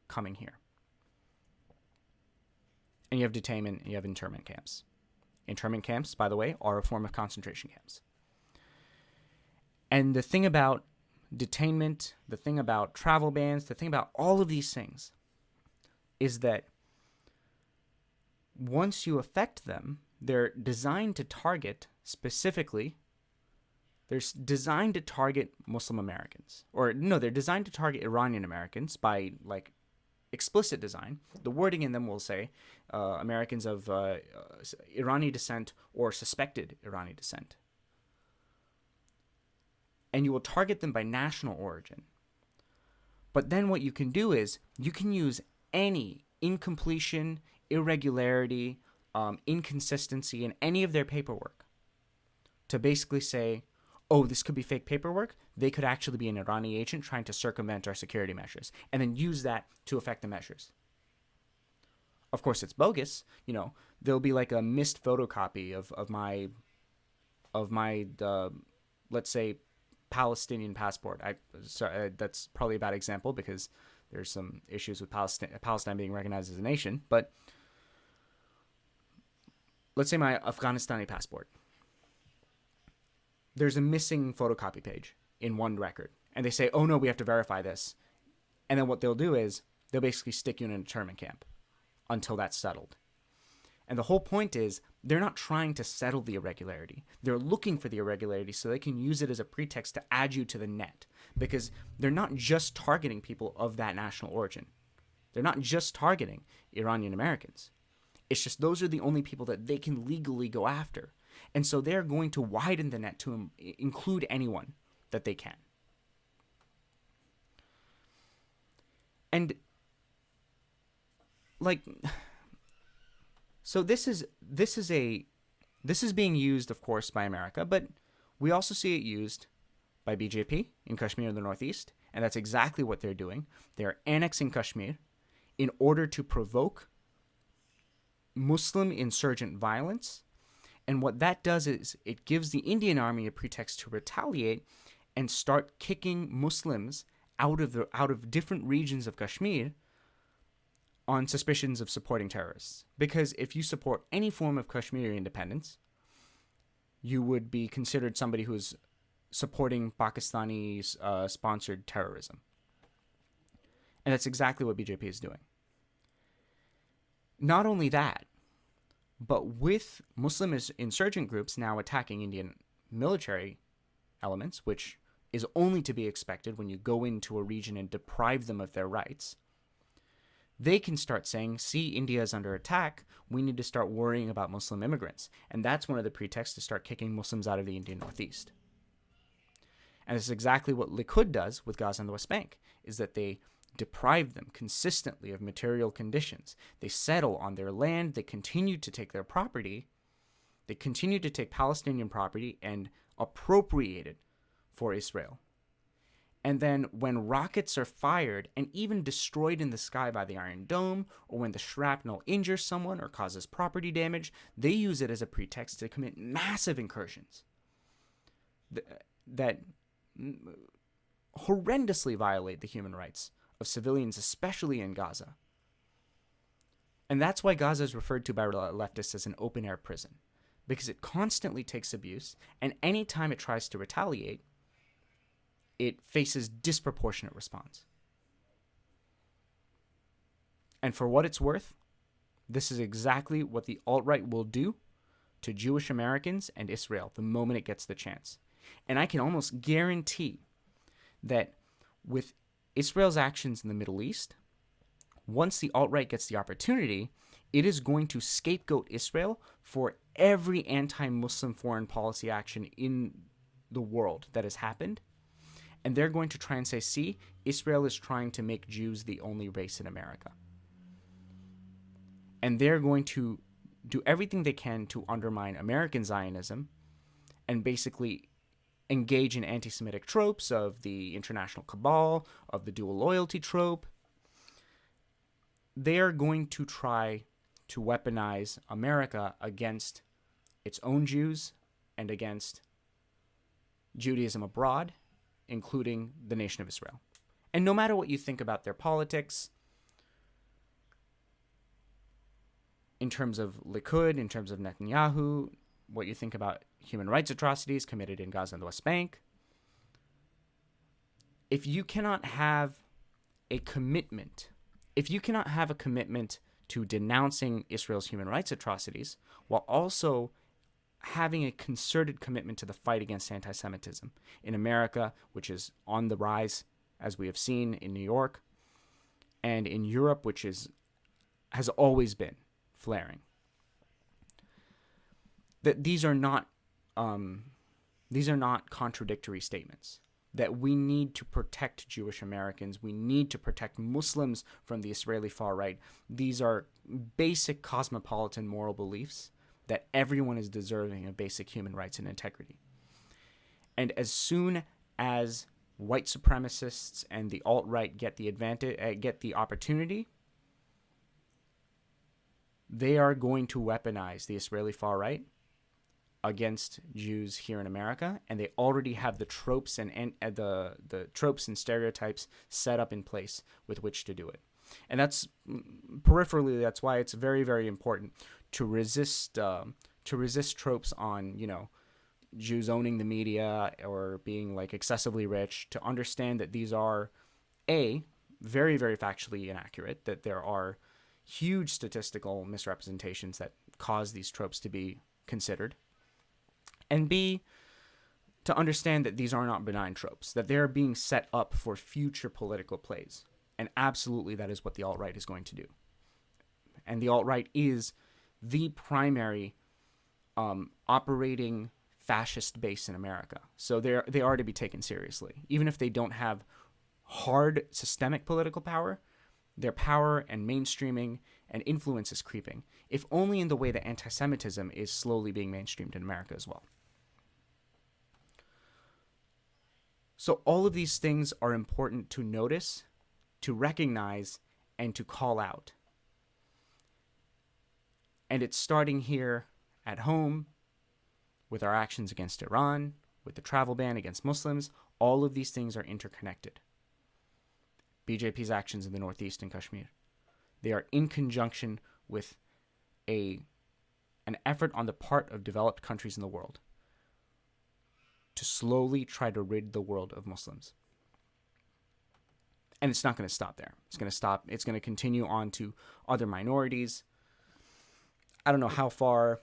coming here. And you have detainment, and you have internment camps. Internment camps, by the way, are a form of concentration camps. And the thing about detainment, the thing about travel bans, the thing about all of these things is that once you affect them, they're designed to target specifically, they're designed to target Muslim Americans. Or no, they're designed to target Iranian Americans by like explicit design. The wording in them will say Americans of Irani descent or suspected Irani descent. And you will target them by national origin. But then what you can do is you can use any incompletion, irregularity, inconsistency in any of their paperwork to basically say, oh, this could be fake paperwork. They could actually be an Irani agent trying to circumvent our security measures, and then use that to affect the measures. Of course, it's bogus. You know, there'll be like a missed photocopy of my let's say, Palestinian passport. That's probably a bad example because there's some issues with Palestine being recognized as a nation. But let's say my Afghanistani passport. There's a missing photocopy page in one record. And they say, oh no, we have to verify this. And then what they'll do is they'll basically stick you in an internment camp until that's settled. And the whole point is they're not trying to settle the irregularity. They're looking for the irregularity so they can use it as a pretext to add you to the net. Because they're not just targeting people of that national origin. They're not just targeting Iranian Americans. It's just those are the only people that they can legally go after. And so they're going to widen the net to include anyone that they can. And like, so this is being used, of course, by America, but we also see it used by BJP in Kashmir in the Northeast, and that's exactly what they're doing. They're annexing Kashmir in order to provoke Muslim insurgent violence. And what that does is it gives the Indian army a pretext to retaliate and start kicking Muslims out of different regions of Kashmir on suspicions of supporting terrorists. Because if you support any form of Kashmiri independence, you would be considered somebody who's supporting Pakistani sponsored terrorism. And that's exactly what BJP is doing. Not only that, but with Muslim insurgent groups now attacking Indian military elements, which is only to be expected when you go into a region and deprive them of their rights, they can start saying, see, India is under attack. We need to start worrying about Muslim immigrants. And that's one of the pretexts to start kicking Muslims out of the Indian Northeast. And this is exactly what Likud does with Gaza and the West Bank, is that they deprive them consistently of material conditions. They settle on their land. They continue to take their property. They continue to take Palestinian property and appropriate it for Israel. And then when rockets are fired and even destroyed in the sky by the Iron Dome, or when the shrapnel injures someone or causes property damage, they use it as a pretext to commit massive incursions that horrendously violate the human rights of civilians, especially in Gaza. And that's why Gaza is referred to by leftists as an open-air prison, because it constantly takes abuse, and any time it tries to retaliate, it faces disproportionate response. And for what it's worth, this is exactly what the alt-right will do to Jewish Americans and Israel the moment it gets the chance. And I can almost guarantee that with Israel's actions in the Middle East, once the alt-right gets the opportunity, it is going to scapegoat Israel for every anti-Muslim foreign policy action in the world that has happened. And they're going to try and say, see, Israel is trying to make Jews the only race in America. And they're going to do everything they can to undermine American Zionism and basically engage in anti-Semitic tropes of the international cabal, of the dual loyalty trope. They are going to try to weaponize America against its own Jews and against Judaism abroad, including the nation of Israel. And no matter what you think about their politics, in terms of Likud, in terms of Netanyahu, what you think about human rights atrocities committed in Gaza and the West Bank, if you cannot have a commitment to denouncing Israel's human rights atrocities while also having a concerted commitment to the fight against anti-Semitism in America, which is on the rise, as we have seen in New York, and in Europe, which has always been flaring, that these are not contradictory statements. That we need to protect Jewish Americans, we need to protect Muslims from the Israeli far right. These are basic cosmopolitan moral beliefs that everyone is deserving of basic human rights and integrity. And as soon as white supremacists and the alt-right get the opportunity, they are going to weaponize the Israeli far right against Jews here in America, and they already have the tropes and the tropes and stereotypes set up in place with which to do it. And that's peripherally, that's why it's very, very important to resist tropes on, Jews owning the media or being like excessively rich, to understand that these are very, very factually inaccurate, that there are huge statistical misrepresentations that cause these tropes to be considered, and B, to understand that these are not benign tropes, that they're being set up for future political plays. And absolutely that is what the alt-right is going to do. And the alt-right is the primary operating fascist base in America. So they are to be taken seriously. Even if they don't have hard systemic political power, their power and mainstreaming and influence is creeping, if only in the way that anti-Semitism is slowly being mainstreamed in America as well. So all of these things are important to notice, to recognize, and to call out. And it's starting here at home with our actions against Iran, with the travel ban against Muslims. All of these things are interconnected. BJP's actions in the Northeast and Kashmir, they are in conjunction with an effort on the part of developed countries in the world to slowly try to rid the world of Muslims. And it's not going to stop there. It's going to continue on to other minorities. I don't know how far,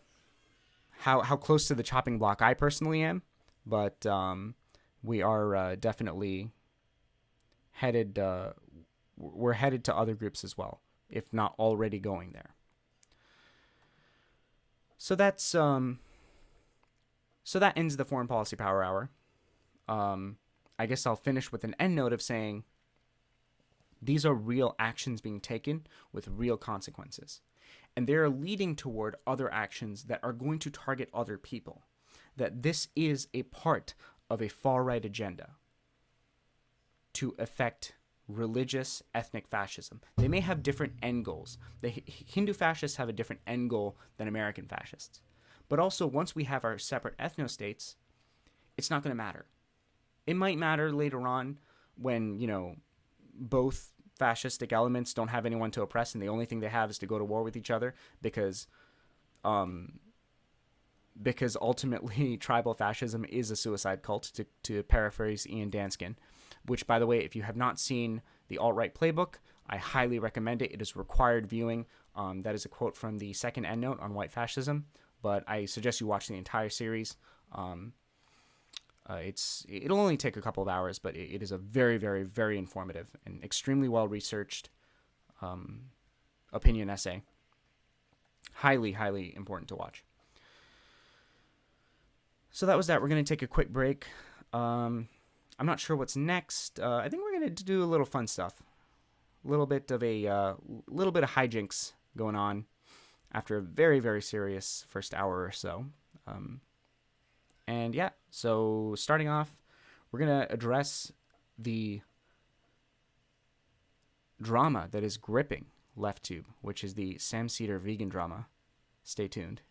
how close to the chopping block I personally am, but we are definitely headed, we're headed to other groups as well, if not already going there. So that's, so that ends the Foreign Policy Power Hour. I guess I'll finish with an end note of saying these are real actions being taken with real consequences. And they're leading toward other actions that are going to target other people. That this is a part of a far-right agenda to affect religious, ethnic fascism. They may have different end goals. The Hindu fascists have a different end goal than American fascists. But also, once we have our separate ethno-states, it's not going to matter. It might matter later on when, both fascistic elements don't have anyone to oppress and the only thing they have is to go to war with each other because ultimately tribal fascism is a suicide cult, to paraphrase Ian Danskin, which, by the way, if you have not seen the alt-right playbook, I highly recommend it. It is required viewing. That is a quote from the second endnote on white fascism. but I suggest you watch the entire series. It'll only take a couple of hours, but it is a very, very, very informative and extremely well researched opinion essay. Highly, highly important to watch. So that was that. We're going to take a quick break. I'm not sure what's next. I think we're going to do a little fun stuff. A little bit of hijinks going on after a very, very serious first hour or so. And yeah, so starting off, we're going to address the drama that is gripping LeftTube, which is the Sam Seder vegan drama. Stay tuned.